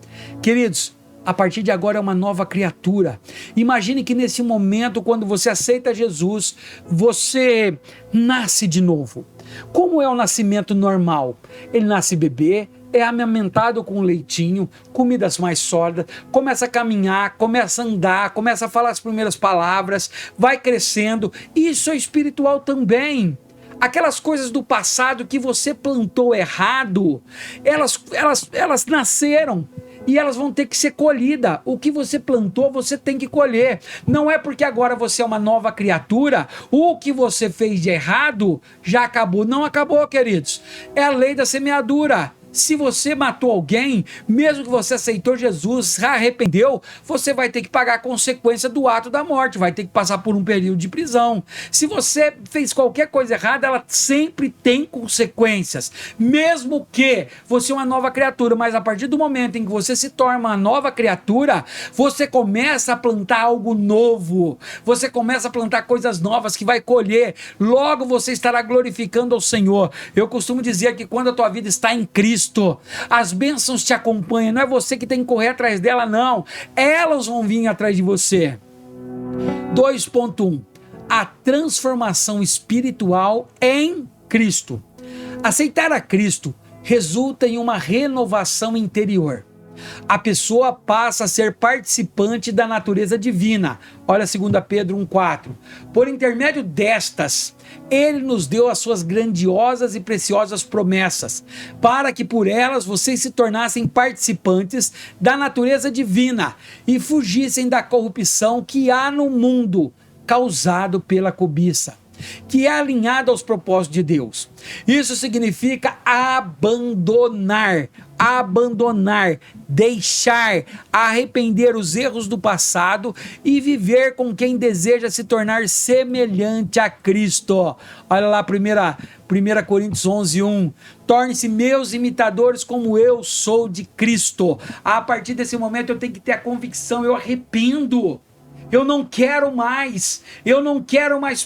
Queridos, a partir de agora é uma nova criatura. Imagine que nesse momento, quando você aceita Jesus, você nasce de novo. Como é o nascimento normal? Ele nasce bebê, é amamentado com leitinho, comidas mais sólidas, começa a caminhar, começa a andar, começa a falar as primeiras palavras, vai crescendo. Isso é espiritual também. Aquelas coisas do passado que você plantou errado, elas nasceram. E elas vão ter que ser colhidas. O que você plantou, você tem que colher. Não é porque agora você é uma nova criatura, o que você fez de errado já acabou. Não acabou, queridos. É a lei da semeadura. Se você matou alguém, mesmo que você aceitou Jesus, se arrependeu, você vai ter que pagar a consequência do ato da morte, vai ter que passar por um período de prisão. Se você fez qualquer coisa errada, ela sempre tem consequências, mesmo que você é uma nova criatura, mas a partir do momento em que você se torna uma nova criatura, você começa a plantar algo novo, você começa a plantar coisas novas que vai colher, logo você estará glorificando ao Senhor. Eu costumo dizer que quando a tua vida está em Cristo, as bênçãos te acompanham, não é você que tem que correr atrás dela, não, elas vão vir atrás de você. 2.1 A transformação espiritual em Cristo. Aceitar a Cristo resulta em uma renovação interior. A pessoa passa a ser participante da natureza divina. Olha 2 Pedro 1,4. Por intermédio destas, ele nos deu as suas grandiosas e preciosas promessas, para que por elas vocês se tornassem participantes da natureza divina e fugissem da corrupção que há no mundo, causado pela cobiça, que é alinhada aos propósitos de Deus. Isso significa abandonar, deixar, arrepender os erros do passado e viver com quem deseja se tornar semelhante a Cristo. Olha lá 1 Coríntios 11:1. Torne-se meus imitadores como eu sou de Cristo. A partir desse momento eu tenho que ter a convicção, eu arrependo. Eu não quero mais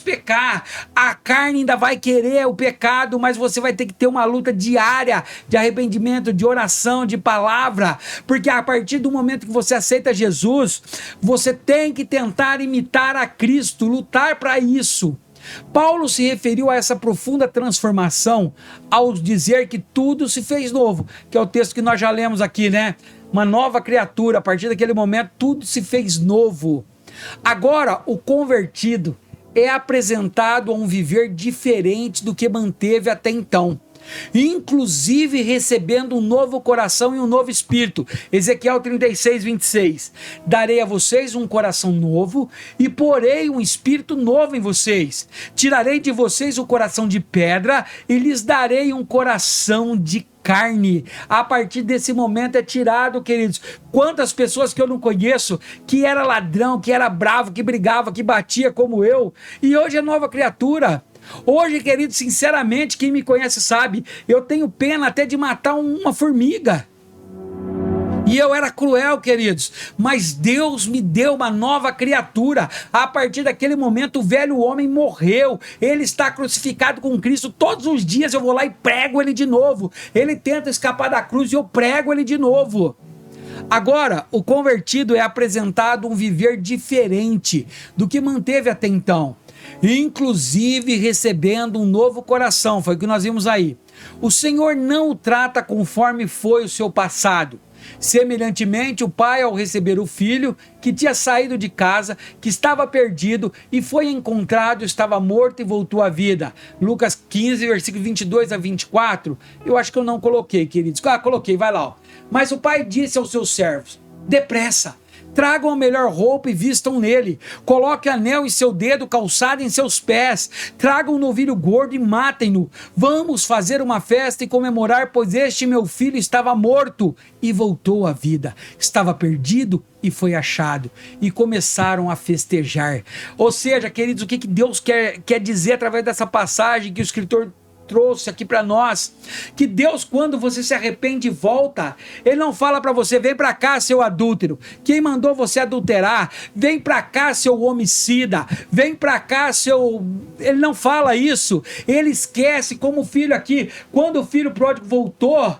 pecar. A carne ainda vai querer o pecado, mas você vai ter que ter uma luta diária de arrependimento, de oração, de palavra, porque a partir do momento que você aceita Jesus, você tem que tentar imitar a Cristo, lutar para isso. Paulo se referiu a essa profunda transformação ao dizer que tudo se fez novo, que é o texto que nós já lemos aqui, né? Uma nova criatura, a partir daquele momento tudo se fez novo. Agora, o convertido é apresentado a um viver diferente do que manteve até então, inclusive recebendo um novo coração e um novo espírito. Ezequiel 36:26. Darei a vocês um coração novo e porei um espírito novo em vocês. Tirarei de vocês o coração de pedra e lhes darei um coração de carne. A partir desse momento é tirado, queridos. Quantas pessoas que eu não conheço, que era ladrão, que era bravo, que brigava, que batia como eu, e hoje é nova criatura. Hoje, querido, sinceramente, quem me conhece sabe, eu tenho pena até de matar uma formiga. E eu era cruel, queridos, mas Deus me deu uma nova criatura. A partir daquele momento, o velho homem morreu. Ele está crucificado com Cristo. Todos os dias eu vou lá e prego ele de novo. Ele tenta escapar da cruz e eu prego ele de novo. Agora, o convertido é apresentado um viver diferente do que manteve até então, inclusive recebendo um novo coração. Foi o que nós vimos aí. O Senhor não o trata conforme foi o seu passado. Semelhantemente, o pai, ao receber o filho que tinha saído de casa, que estava perdido e foi encontrado, estava morto e voltou à vida. Lucas 15, versículo 22-24. Eu acho que eu não coloquei, queridos. Coloquei, vai lá. Ó. Mas o pai disse aos seus servos: depressa, Tragam a melhor roupa e vistam nele. Coloquem anel em seu dedo, calçado em seus pés. Tragam um novilho gordo e matem-no. Vamos fazer uma festa e comemorar, pois este meu filho estava morto e voltou à vida. Estava perdido e foi achado. E começaram a festejar. Ou seja, queridos, o que Deus quer dizer através dessa passagem que o escritor trouxe aqui para nós, que Deus, quando você se arrepende e volta, ele não fala para você: vem para cá, seu adúltero, quem mandou você adulterar, vem para cá, seu homicida, vem para cá, seu... Ele não fala isso. Ele esquece, como o filho aqui, quando o filho pródigo voltou,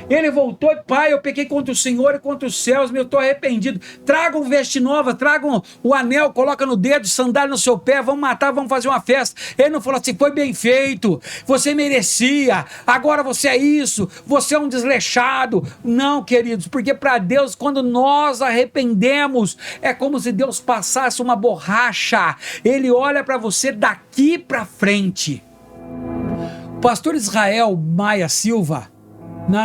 ele voltou: pai, eu pequei contra o Senhor e contra os céus, eu estou arrependido. Tragam veste nova, tragam o anel, coloca no dedo, sandália no seu pé, vamos matar, vamos fazer uma festa. Ele não falou assim: foi bem feito, você merecia, agora você é isso, você é um desleixado. Não, queridos, porque para Deus, quando nós arrependemos, é como se Deus passasse uma borracha. Ele olha para você daqui para frente. O pastor Israel Maia Silva,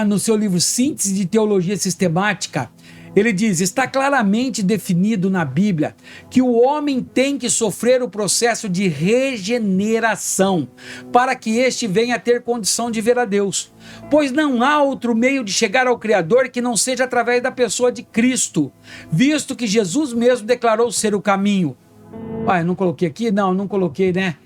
no seu livro Síntese de Teologia Sistemática, ele diz: está claramente definido na Bíblia que o homem tem que sofrer o processo de regeneração para que este venha a ter condição de ver a Deus, pois não há outro meio de chegar ao Criador que não seja através da pessoa de Cristo, visto que Jesus mesmo declarou ser o caminho. Eu não coloquei aqui? Não coloquei, né?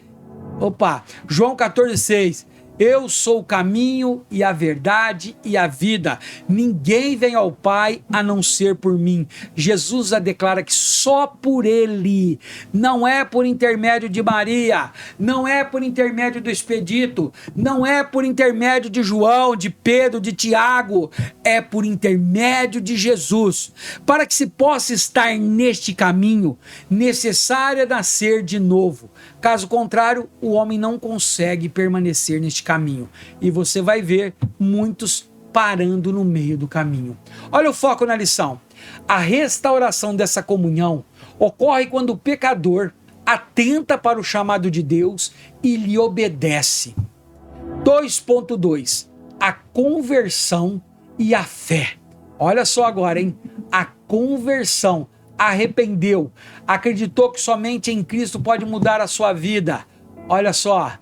João 14,6. Eu sou o caminho e a verdade e a vida. Ninguém vem ao Pai a não ser por mim. Jesus a declara que só por Ele. Não é por intermédio de Maria, não é por intermédio do Expedito, não é por intermédio de João, de Pedro, de Tiago. É por intermédio de Jesus. Para que se possa estar neste caminho, necessário é nascer de novo. Caso contrário, o homem não consegue permanecer neste caminho. E você vai ver muitos parando no meio do caminho. Olha o foco na lição. A restauração dessa comunhão ocorre quando o pecador atenta para o chamado de Deus e lhe obedece. 2.2. A conversão e a fé. Olha só agora, hein? A conversão. Arrependeu, acreditou que somente em Cristo pode mudar a sua vida. Olha só,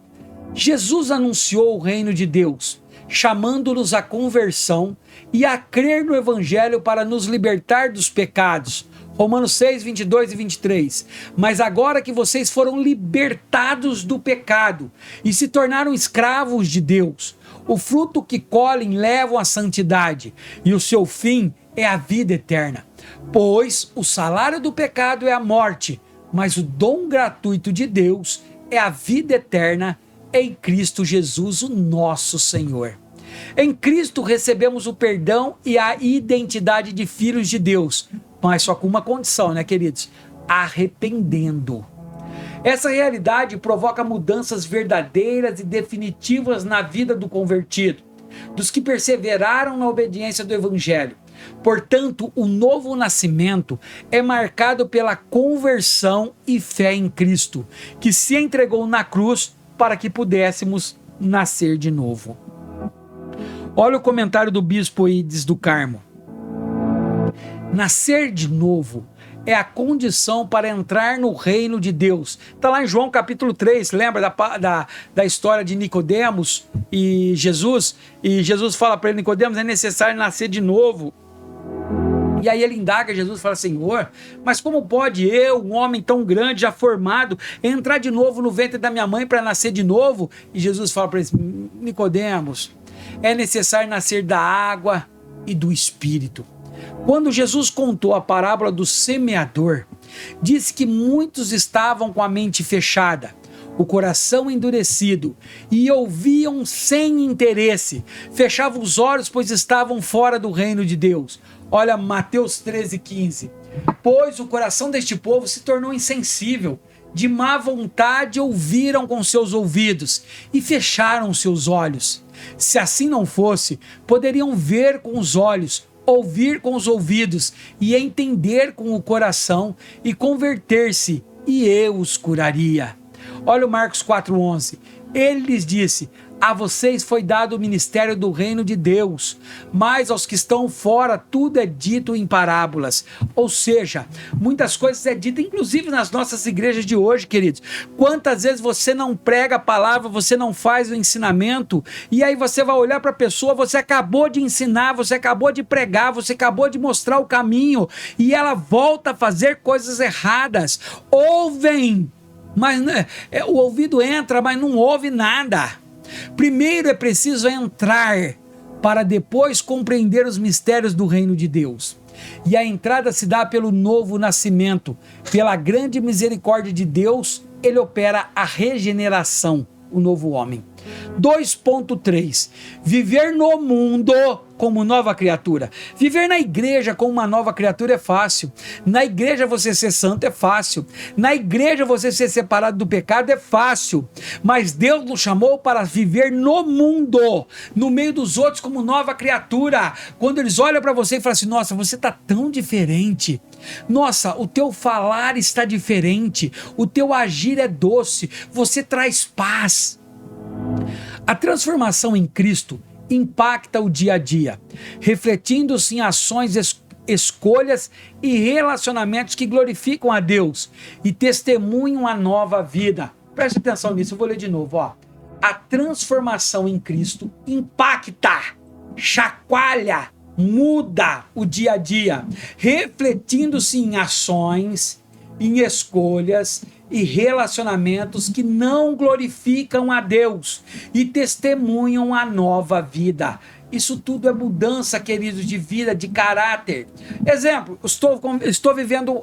Jesus anunciou o reino de Deus, chamando-nos à conversão e a crer no Evangelho para nos libertar dos pecados. Romanos 6, 22 e 23. Mas agora que vocês foram libertados do pecado e se tornaram escravos de Deus, o fruto que colhem levam à santidade e o seu fim é a vida eterna. Pois o salário do pecado é a morte, mas o dom gratuito de Deus é a vida eterna em Cristo Jesus, o nosso Senhor. Em Cristo recebemos o perdão e a identidade de filhos de Deus, mas só com uma condição, né, queridos? Arrependendo. Essa realidade provoca mudanças verdadeiras e definitivas na vida do convertido, dos que perseveraram na obediência do Evangelho. Portanto, o novo nascimento é marcado pela conversão e fé em Cristo, que se entregou na cruz para que pudéssemos nascer de novo. Olha o comentário do bispo Ides do Carmo. Nascer de novo é a condição para entrar no reino de Deus. Está lá em João capítulo 3, lembra da história de Nicodemos e Jesus? E Jesus fala para ele: Nicodemos, é necessário nascer de novo. E aí ele indaga Jesus e fala: Senhor, mas como pode eu, um homem tão grande, já formado, entrar de novo no ventre da minha mãe para nascer de novo? E Jesus fala para ele: Nicodemos, é necessário nascer da água e do Espírito. Quando Jesus contou a parábola do semeador, disse que muitos estavam com a mente fechada, o coração endurecido, e ouviam sem interesse, fechavam os olhos, pois estavam fora do reino de Deus. Olha Mateus 13,15. Pois o coração deste povo se tornou insensível, de má vontade ouviram com seus ouvidos e fecharam seus olhos. Se assim não fosse, poderiam ver com os olhos, ouvir com os ouvidos e entender com o coração e converter-se, e eu os curaria. Olha o Marcos 4,11. Ele lhes disse: A vocês foi dado o ministério do reino de Deus, mas aos que estão fora tudo é dito em parábolas. Ou seja, muitas coisas é dito, inclusive nas nossas igrejas de hoje, queridos. Quantas vezes você não prega a palavra, você não faz o ensinamento, e aí você vai olhar para a pessoa, você acabou de ensinar, você acabou de pregar, você acabou de mostrar o caminho, e ela volta a fazer coisas erradas. Ouvem, mas o ouvido entra, mas não ouve nada. Primeiro é preciso entrar para depois compreender os mistérios do reino de Deus. E a entrada se dá pelo novo nascimento. Pela grande misericórdia de Deus, ele opera a regeneração, o novo homem. 2.3. Viver no mundo como nova criatura. Viver na igreja como uma nova criatura é fácil. Na igreja você ser santo é fácil. Na igreja você ser separado do pecado é fácil. Mas Deus nos chamou para viver no mundo, no meio dos outros como nova criatura. Quando eles olham para você e falam assim: nossa, você está tão diferente. Nossa, o teu falar está diferente. O teu agir é doce. Você traz paz. A transformação em Cristo impacta o dia a dia, refletindo-se em ações, escolhas e relacionamentos que glorificam a Deus e testemunham a nova vida. Preste atenção nisso, eu vou ler de novo. A transformação em Cristo impacta, chacoalha, muda o dia a dia, refletindo-se em ações, em escolhas e relacionamentos que não glorificam a Deus e testemunham a nova vida. Isso tudo é mudança, queridos, de vida, de caráter. Exemplo, estou vivendo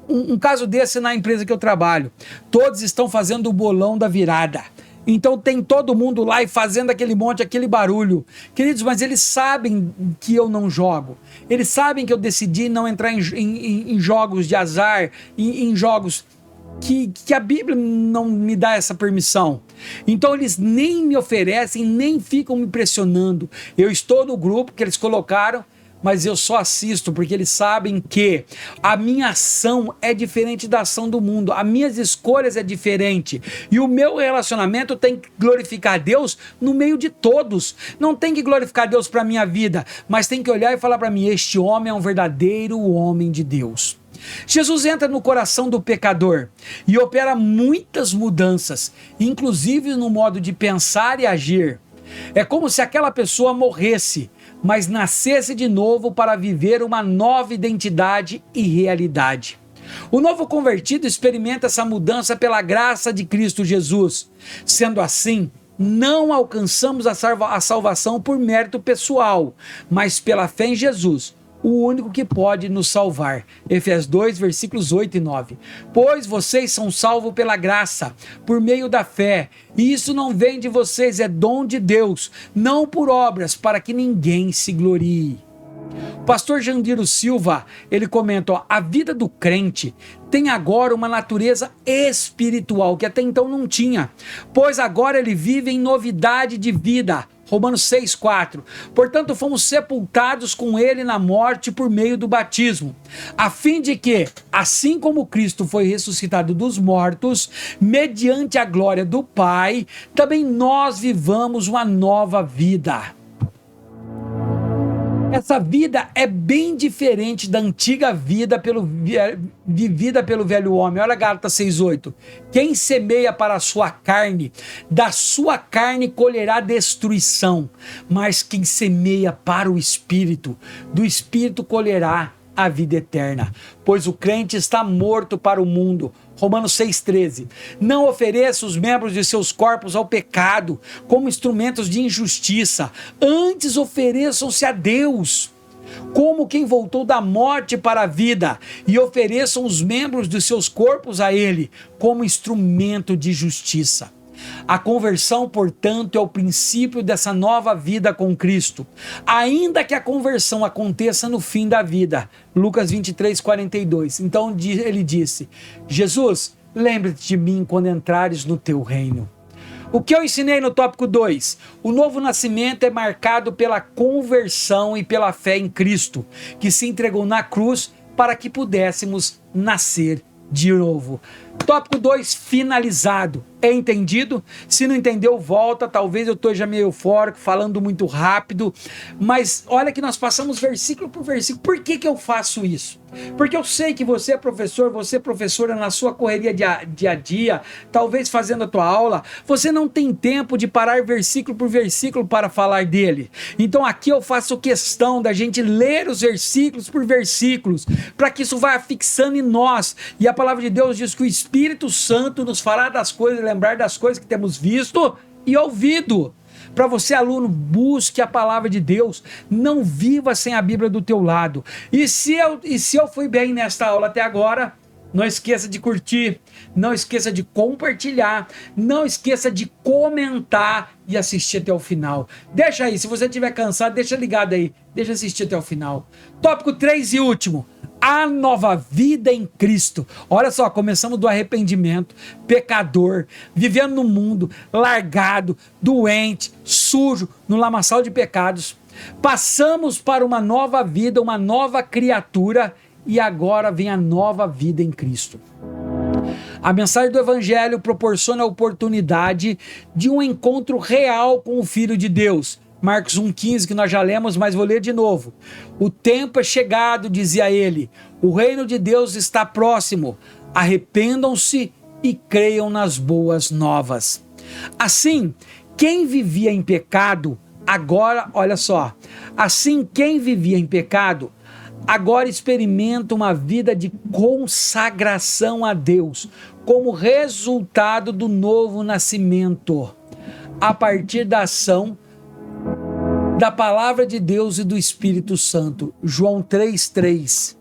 um caso desse na empresa que eu trabalho. Todos estão fazendo o bolão da virada. Então tem todo mundo lá e fazendo aquele monte, aquele barulho. Queridos, mas eles sabem que eu não jogo. Eles sabem que eu decidi não entrar em jogos de azar, em jogos que a Bíblia não me dá essa permissão. Então eles nem me oferecem, nem ficam me pressionando. Eu estou no grupo que eles colocaram, mas eu só assisto porque eles sabem que a minha ação é diferente da ação do mundo, as minhas escolhas é diferente, e o meu relacionamento tem que glorificar Deus no meio de todos. Não tem que glorificar Deus para a minha vida, mas tem que olhar e falar para mim: este homem é um verdadeiro homem de Deus. Jesus entra no coração do pecador e opera muitas mudanças, inclusive no modo de pensar e agir. É como se aquela pessoa morresse, mas nascesse de novo para viver uma nova identidade e realidade. O novo convertido experimenta essa mudança pela graça de Cristo Jesus. Sendo assim, não alcançamos a salvação por mérito pessoal, mas pela fé em Jesus, o único que pode nos salvar. Efésios 2, versículos 8 e 9. Pois vocês são salvos pela graça, por meio da fé, e isso não vem de vocês, é dom de Deus, não por obras, para que ninguém se glorie. O pastor Jandiro Silva, ele comenta: a vida do crente tem agora uma natureza espiritual, que até então não tinha, pois agora ele vive em novidade de vida. Romanos 6,4. Portanto, fomos sepultados com ele na morte por meio do batismo, a fim de que, assim como Cristo foi ressuscitado dos mortos, mediante a glória do Pai, também nós vivamos uma nova vida. Essa vida é bem diferente da antiga vida vivida pelo velho homem. Olha Gálatas 6,8. Quem semeia para a sua carne, da sua carne colherá destruição. Mas quem semeia para o Espírito, do Espírito colherá a vida eterna. Pois o crente está morto para o mundo. Romanos 6,13. Não ofereça os membros de seus corpos ao pecado como instrumentos de injustiça. Antes ofereçam-se a Deus como quem voltou da morte para a vida, e ofereçam os membros de seus corpos a Ele como instrumento de justiça. A conversão, portanto, é o princípio dessa nova vida com Cristo, ainda que a conversão aconteça no fim da vida. Lucas 23:42. Então ele disse: Jesus, lembre-te de mim quando entrares no teu reino. O que eu ensinei no tópico 2? O novo nascimento é marcado pela conversão e pela fé em Cristo, que se entregou na cruz para que pudéssemos nascer de novo. Tópico 2 finalizado. É entendido? Se não entendeu, volta. Talvez eu esteja meio eufórico, falando muito rápido. Mas olha que nós passamos versículo por versículo. Por que eu faço isso? Porque eu sei que você é professor, você é professora na sua correria dia a dia, talvez fazendo a tua aula, você não tem tempo de parar versículo por versículo para falar dele. Então aqui eu faço questão da gente ler os versículos por versículos, para que isso vá fixando em nós. E a palavra de Deus diz que o Espírito Santo nos fará das coisas, lembrar das coisas que temos visto e ouvido. Para você, aluno, busque a palavra de Deus, não viva sem a Bíblia do teu lado. E se eu fui bem nesta aula até agora, não esqueça de curtir, não esqueça de compartilhar, não esqueça de comentar e assistir até o final. Deixa aí, se você estiver cansado, deixa ligado aí, deixa assistir até o final. Tópico 3 e último. A nova vida em Cristo. Olha só, começamos do arrependimento, pecador, vivendo no mundo, largado, doente, sujo, no lamaçal de pecados. Passamos para uma nova vida, uma nova criatura, e agora vem a nova vida em Cristo. A mensagem do Evangelho proporciona a oportunidade de um encontro real com o Filho de Deus. Marcos 1,15, que nós já lemos, mas vou ler de novo. O tempo é chegado, dizia ele. O reino de Deus está próximo. Arrependam-se e creiam nas boas novas. Assim, quem vivia em pecado, agora, olha só. Assim, quem vivia em pecado, agora experimenta uma vida de consagração a Deus, como resultado do novo nascimento, a partir da ação da palavra de Deus e do Espírito Santo. João 3,3.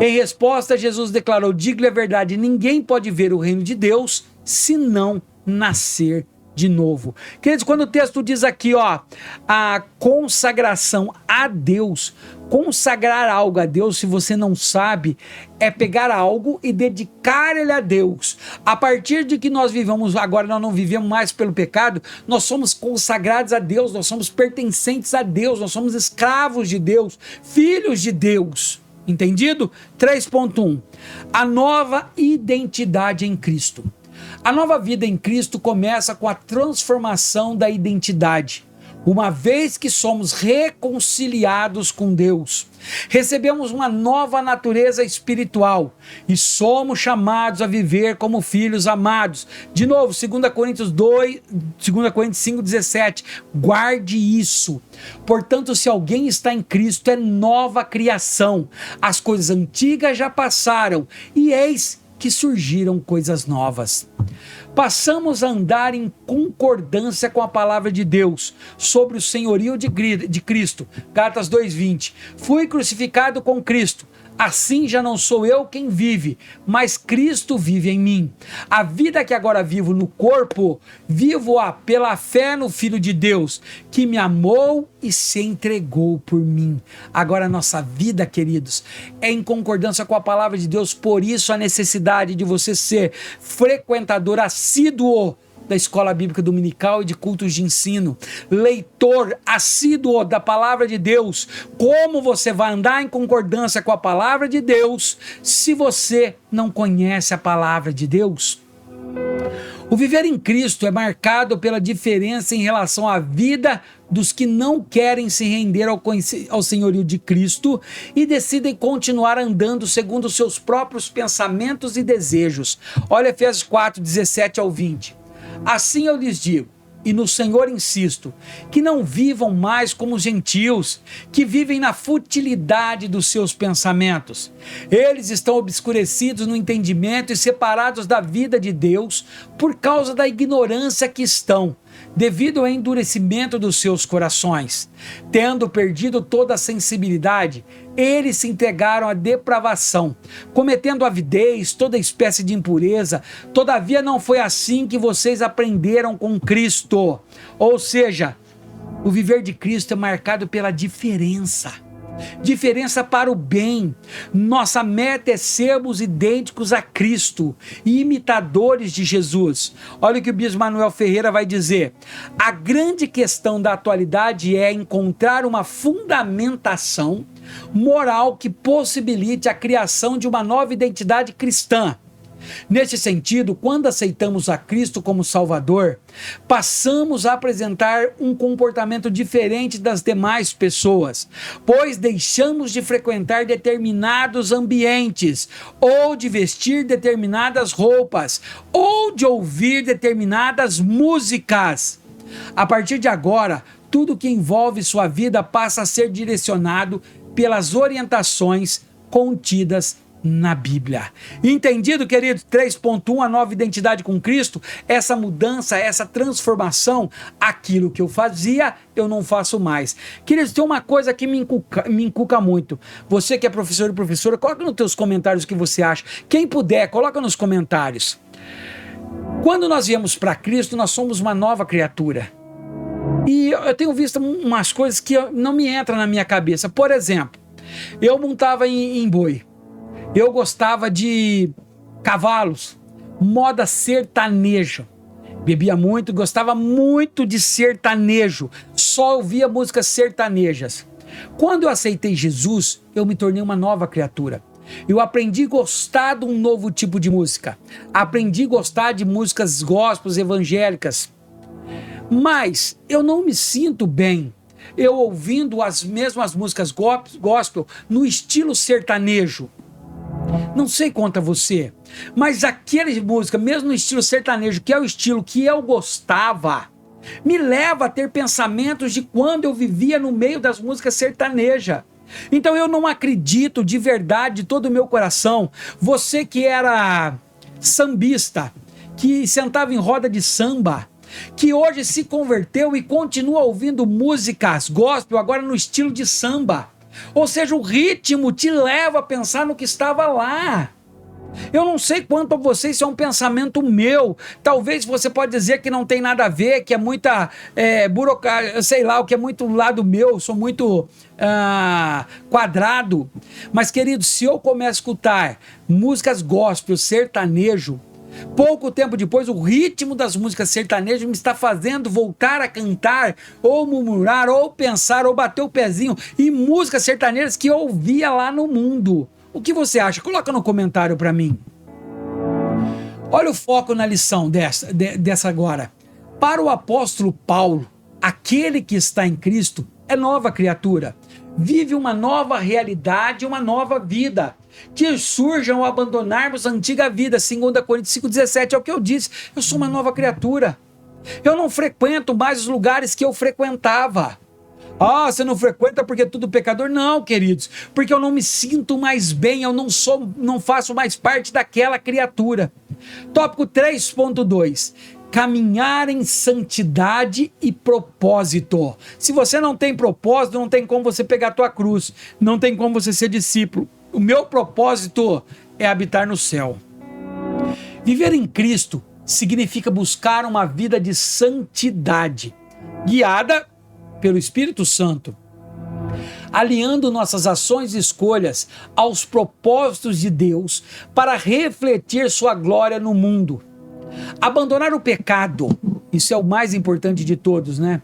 Em resposta, Jesus declarou: digo-lhe a verdade, ninguém pode ver o reino de Deus se não nascer de novo. Queridos, quando o texto diz aqui, a consagração a Deus, consagrar algo a Deus, se você não sabe, é pegar algo e dedicar ele a Deus. A partir de que nós vivemos, agora nós não vivemos mais pelo pecado, nós somos consagrados a Deus, nós somos pertencentes a Deus, nós somos escravos de Deus, filhos de Deus. Entendido? 3.1. A nova identidade em Cristo. A nova vida em Cristo começa com a transformação da identidade. Uma vez que somos reconciliados com Deus, recebemos uma nova natureza espiritual e somos chamados a viver como filhos amados. De novo, 2 Coríntios 5,17. Guarde isso. Portanto, se alguém está em Cristo, é nova criação. As coisas antigas já passaram e eis que surgiram coisas novas. Passamos a andar em concordância com a palavra de Deus sobre o senhorio de Cristo. Gálatas 2,20. Fui crucificado com Cristo. Assim já não sou eu quem vive, mas Cristo vive em mim. A vida que agora vivo no corpo, vivo-a pela fé no Filho de Deus, que me amou e se entregou por mim. Agora a nossa vida, queridos, é em concordância com a palavra de Deus. Por isso a necessidade de você ser frequentador assíduo da escola bíblica dominical e de cultos de ensino, leitor assíduo da palavra de Deus. Como você vai andar em concordância com a palavra de Deus se você não conhece a palavra de Deus? O viver em Cristo é marcado pela diferença em relação à vida dos que não querem se render ao senhorio de Cristo e decidem continuar andando segundo os seus próprios pensamentos e desejos. Olha Efésios 4:17-20. Assim eu lhes digo, e no Senhor insisto, que não vivam mais como os gentios, que vivem na futilidade dos seus pensamentos. Eles estão obscurecidos no entendimento e separados da vida de Deus por causa da ignorância que estão, devido ao endurecimento dos seus corações. Tendo perdido toda a sensibilidade, eles se entregaram à depravação, cometendo avidez, toda espécie de impureza. Todavia não foi assim que vocês aprenderam com Cristo. Ou seja, o viver de Cristo é marcado pela diferença para o bem. Nossa meta é sermos idênticos a Cristo e imitadores de Jesus. Olha o que o bispo Manuel Ferreira vai dizer: a grande questão da atualidade é encontrar uma fundamentação moral que possibilite a criação de uma nova identidade cristã. Nesse sentido, quando aceitamos a Cristo como Salvador, passamos a apresentar um comportamento diferente das demais pessoas, pois deixamos de frequentar determinados ambientes, ou de vestir determinadas roupas, ou de ouvir determinadas músicas. A partir de agora, tudo que envolve sua vida passa a ser direcionado pelas orientações contidas na Bíblia. Entendido, querido? 3.1, a nova identidade com Cristo, essa mudança, essa transformação, aquilo que eu fazia, eu não faço mais. Queridos, tem uma coisa que me inculca muito. Você que é professor e professora, coloca nos teus comentários o que você acha. Quem puder, coloca nos comentários. Quando nós viemos para Cristo, nós somos uma nova criatura. E eu tenho visto umas coisas que não me entram na minha cabeça. Por exemplo, eu montava em boi. Eu gostava de cavalos, moda sertaneja. Bebia muito, gostava muito de sertanejo. Só ouvia músicas sertanejas. Quando eu aceitei Jesus, eu me tornei uma nova criatura. Eu aprendi a gostar de um novo tipo de música. Aprendi a gostar de músicas gospels evangélicas. Mas eu não me sinto bem eu ouvindo as mesmas músicas gospel no estilo sertanejo. Não sei quanto a você, mas aquela música, mesmo no estilo sertanejo, que é o estilo que eu gostava, me leva a ter pensamentos de quando eu vivia no meio das músicas sertanejas. Então eu não acredito de verdade, de todo o meu coração, você que era sambista, que sentava em roda de samba, que hoje se converteu e continua ouvindo músicas gospel agora no estilo de samba. Ou seja, o ritmo te leva a pensar no que estava lá. Eu não sei quanto a você, isso é um pensamento meu. Talvez você pode dizer que não tem nada a ver, que é muita burocracia, sei lá, o que é muito lado meu, sou muito quadrado. Mas, querido, se eu começo a escutar músicas gospel, sertanejo, pouco tempo depois, o ritmo das músicas sertanejas me está fazendo voltar a cantar, ou murmurar, ou pensar, ou bater o pezinho em músicas sertanejas que eu ouvia lá no mundo. O que você acha? Coloca no comentário para mim. Olha o foco na lição dessa agora. Para o apóstolo Paulo, aquele que está em Cristo é nova criatura. Vive uma nova realidade, uma nova vida. Que surjam ao abandonarmos a antiga vida. 2 Coríntios 5,17 é o que eu disse. Eu sou uma nova criatura. Eu não frequento mais os lugares que eu frequentava. Ah, você não frequenta porque é tudo pecador? Não, queridos, porque eu não me sinto mais bem, eu não faço mais parte daquela criatura. Tópico 3.2. Caminhar em santidade e propósito. Se você não tem propósito, não tem como você pegar a tua cruz, não tem como você ser discípulo. O meu propósito é habitar no céu. Viver em Cristo significa buscar uma vida de santidade, guiada pelo Espírito Santo, alinhando nossas ações e escolhas aos propósitos de Deus para refletir sua glória no mundo. Abandonar o pecado, isso é o mais importante de todos, né?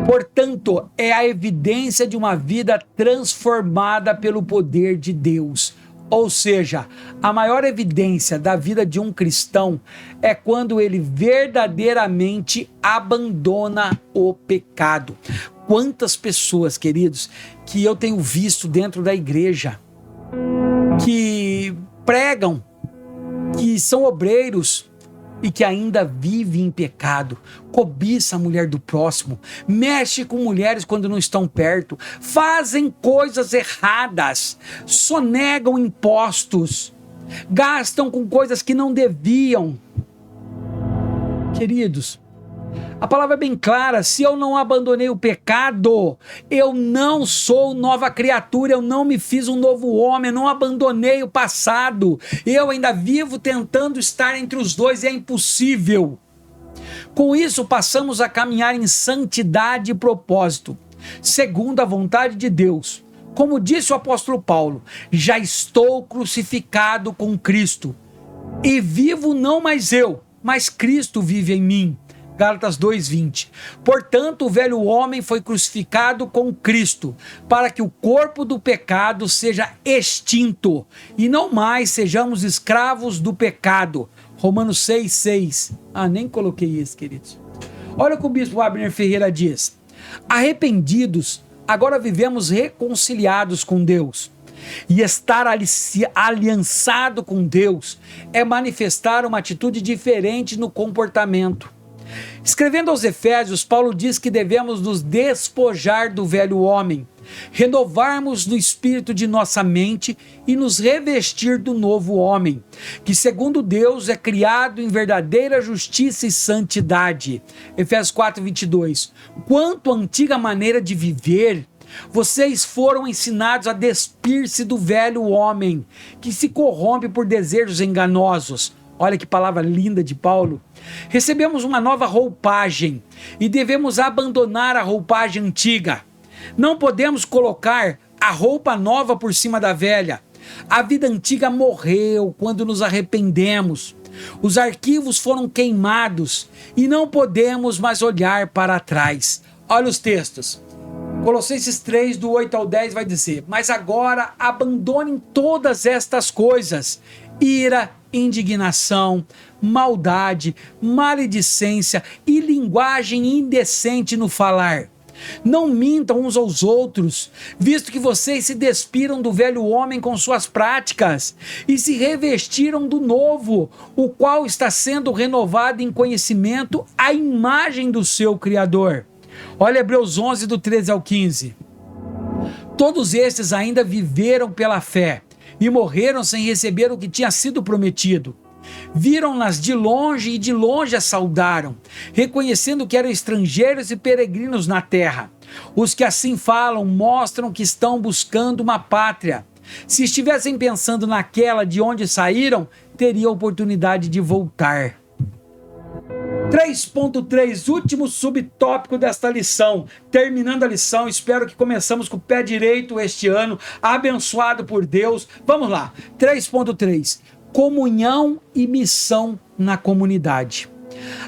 Portanto, é a evidência de uma vida transformada pelo poder de Deus. Ou seja, a maior evidência da vida de um cristão é quando ele verdadeiramente abandona o pecado. Quantas pessoas, queridos, que eu tenho visto dentro da igreja, que pregam, que são obreiros e que ainda vivem em pecado, cobiça a mulher do próximo, mexe com mulheres quando não estão perto, fazem coisas erradas, sonegam impostos, gastam com coisas que não deviam. Queridos, a palavra é bem clara: se eu não abandonei o pecado, eu não sou nova criatura, eu não me fiz um novo homem, eu não abandonei o passado, eu ainda vivo tentando estar entre os dois e é impossível. Com isso, passamos a caminhar em santidade e propósito, segundo a vontade de Deus. Como disse o apóstolo Paulo: já estou crucificado com Cristo, e vivo não mais eu, mas Cristo vive em mim. Gálatas 2:20. Portanto, o velho homem foi crucificado com Cristo, para que o corpo do pecado seja extinto, e não mais sejamos escravos do pecado. Romanos 6:6. Nem coloquei isso, queridos. Olha o que o bispo Abner Ferreira diz. Arrependidos, agora vivemos reconciliados com Deus. E estar aliançado com Deus é manifestar uma atitude diferente no comportamento. Escrevendo aos Efésios, Paulo diz que devemos nos despojar do velho homem, renovarmos no espírito de nossa mente e nos revestir do novo homem, que segundo Deus é criado em verdadeira justiça e santidade. Efésios 4:22. Quanto à antiga maneira de viver, vocês foram ensinados a despir-se do velho homem, que se corrompe por desejos enganosos. Olha que palavra linda de Paulo. Recebemos uma nova roupagem e devemos abandonar a roupagem antiga. Não podemos colocar a roupa nova por cima da velha. A vida antiga morreu quando nos arrependemos. Os arquivos foram queimados e não podemos mais olhar para trás. Olha os textos. Colossenses 3, do 8 ao 10 vai dizer: mas agora abandonem todas estas coisas: ira, indignação, maldade, maledicência e linguagem indecente no falar. Não mintam uns aos outros, visto que vocês se despiram do velho homem com suas práticas e se revestiram do novo, o qual está sendo renovado em conhecimento à imagem do seu Criador. Olha Hebreus 11, do 13 ao 15. Todos estes ainda viveram pela fé e morreram sem receber o que tinha sido prometido. Viram-nas de longe e de longe as saudaram, reconhecendo que eram estrangeiros e peregrinos na terra. Os que assim falam mostram que estão buscando uma pátria. Se estivessem pensando naquela de onde saíram, teriam oportunidade de voltar. 3.3, último subtópico desta lição. Terminando a lição, espero que começamos com o pé direito este ano, abençoado por Deus. Vamos lá, 3.3, comunhão e missão na comunidade.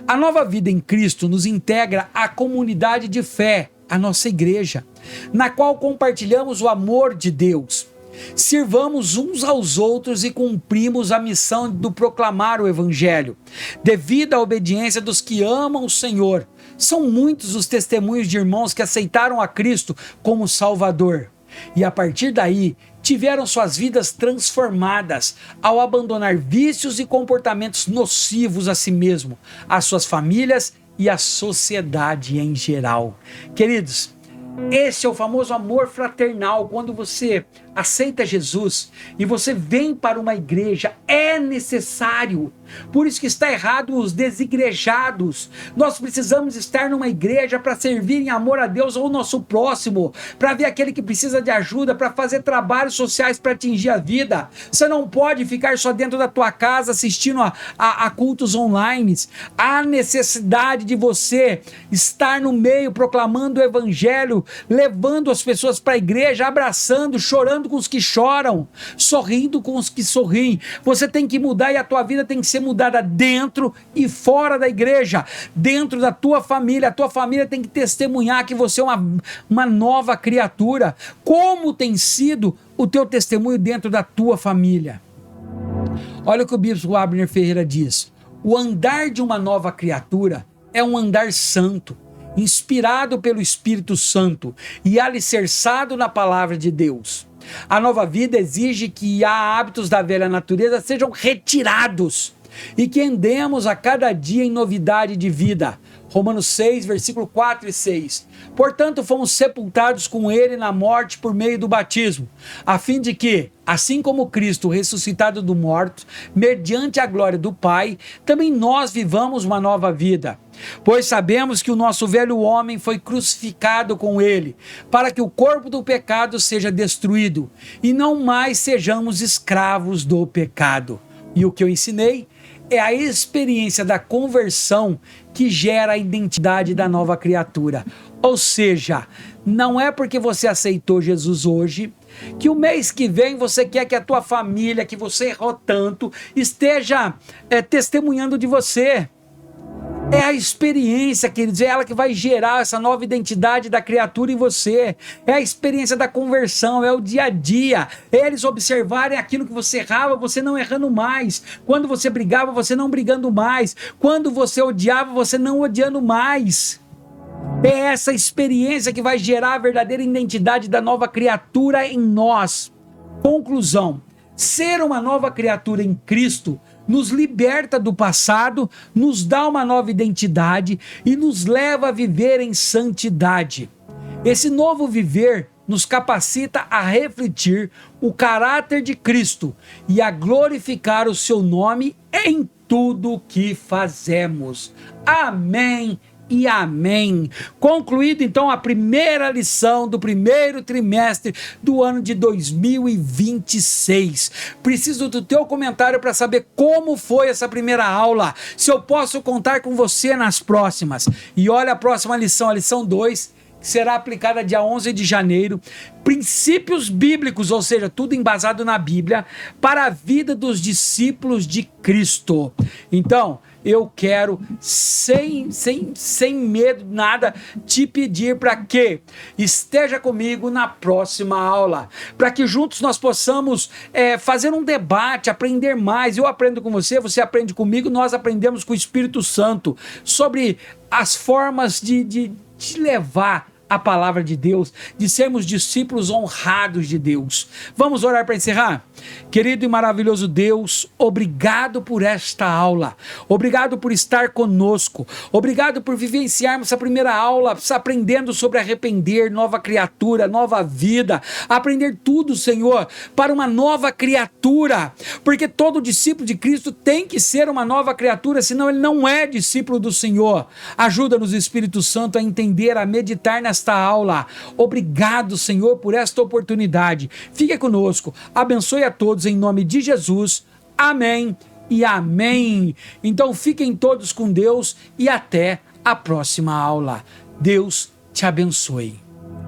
A nova vida em Cristo nos integra à comunidade de fé, a nossa igreja, na qual compartilhamos o amor de Deus. Sirvamos uns aos outros e cumprimos a missão do proclamar o Evangelho, devido à obediência dos que amam o Senhor. São muitos os testemunhos de irmãos que aceitaram a Cristo como Salvador e a partir daí tiveram suas vidas transformadas ao abandonar vícios e comportamentos nocivos a si mesmo, às suas famílias e à sociedade em geral. Queridos, esse é o famoso amor fraternal. Quando você aceita Jesus e você vem para uma igreja, é necessário. Por isso que está errado os desigrejados. Nós precisamos estar numa igreja para servir em amor a Deus ou ao nosso próximo, para ver aquele que precisa de ajuda, para fazer trabalhos sociais para atingir a vida. Você não pode ficar só dentro da tua casa assistindo a cultos online. Há necessidade de você estar no meio, proclamando o evangelho, levando as pessoas para a igreja, abraçando, chorando com os que choram, sorrindo com os que sorriem. Você tem que mudar e a tua vida tem que ser mudada dentro e fora da igreja, dentro da tua família. A tua família tem que testemunhar que você é uma nova criatura. Como tem sido o teu testemunho dentro da tua família? Olha o que o bispo Abner Ferreira diz: o andar de uma nova criatura é um andar santo, inspirado pelo Espírito Santo e alicerçado na palavra de Deus. A nova vida exige que hábitos da velha natureza sejam retirados e que andemos a cada dia em novidade de vida. Romanos 6, versículo 4 e 6. Portanto, fomos sepultados com ele na morte por meio do batismo, a fim de que, assim como Cristo ressuscitado do morto, mediante a glória do Pai, também nós vivamos uma nova vida. Pois sabemos que o nosso velho homem foi crucificado com ele, para que o corpo do pecado seja destruído, e não mais sejamos escravos do pecado. E o que eu ensinei é a experiência da conversão que gera a identidade da nova criatura. Ou seja, não é porque você aceitou Jesus hoje que o mês que vem você quer que a tua família, que você errou tanto, esteja testemunhando de você. É a experiência, queridos, é ela que vai gerar essa nova identidade da criatura em você. É a experiência da conversão, é o dia a dia. É eles observarem aquilo que você errava, você não errando mais. Quando você brigava, você não brigando mais. Quando você odiava, você não odiando mais. É essa experiência que vai gerar a verdadeira identidade da nova criatura em nós. Conclusão: ser uma nova criatura em Cristo nos liberta do passado, nos dá uma nova identidade e nos leva a viver em santidade. Esse novo viver nos capacita a refletir o caráter de Cristo e a glorificar o seu nome em tudo o que fazemos. Amém e amém. Concluído então a primeira lição do primeiro trimestre do ano de 2026. Preciso do teu comentário para saber como foi essa primeira aula, se eu posso contar com você nas próximas. E olha a próxima lição, a lição 2, que será aplicada dia 11 de janeiro. Princípios bíblicos, ou seja, tudo embasado na Bíblia, para a vida dos discípulos de Cristo. Então, eu quero, sem medo, nada, te pedir para que esteja comigo na próxima aula, para que juntos nós possamos fazer um debate, aprender mais. Eu aprendo com você, você aprende comigo, nós aprendemos com o Espírito Santo sobre as formas de levar a palavra de Deus, de sermos discípulos honrados de Deus. Vamos orar para encerrar? Querido e maravilhoso Deus, obrigado por esta aula, obrigado por estar conosco, obrigado por vivenciarmos essa primeira aula, aprendendo sobre arrepender, nova criatura, nova vida, aprender tudo, Senhor, para uma nova criatura, porque todo discípulo de Cristo tem que ser uma nova criatura, senão ele não é discípulo do Senhor. Ajuda-nos, Espírito Santo, a entender, a meditar nesta aula. Obrigado, Senhor, por esta oportunidade. Fique conosco, abençoe a todos em nome de Jesus. Amém e amém. Então fiquem todos com Deus e até a próxima aula. Deus te abençoe.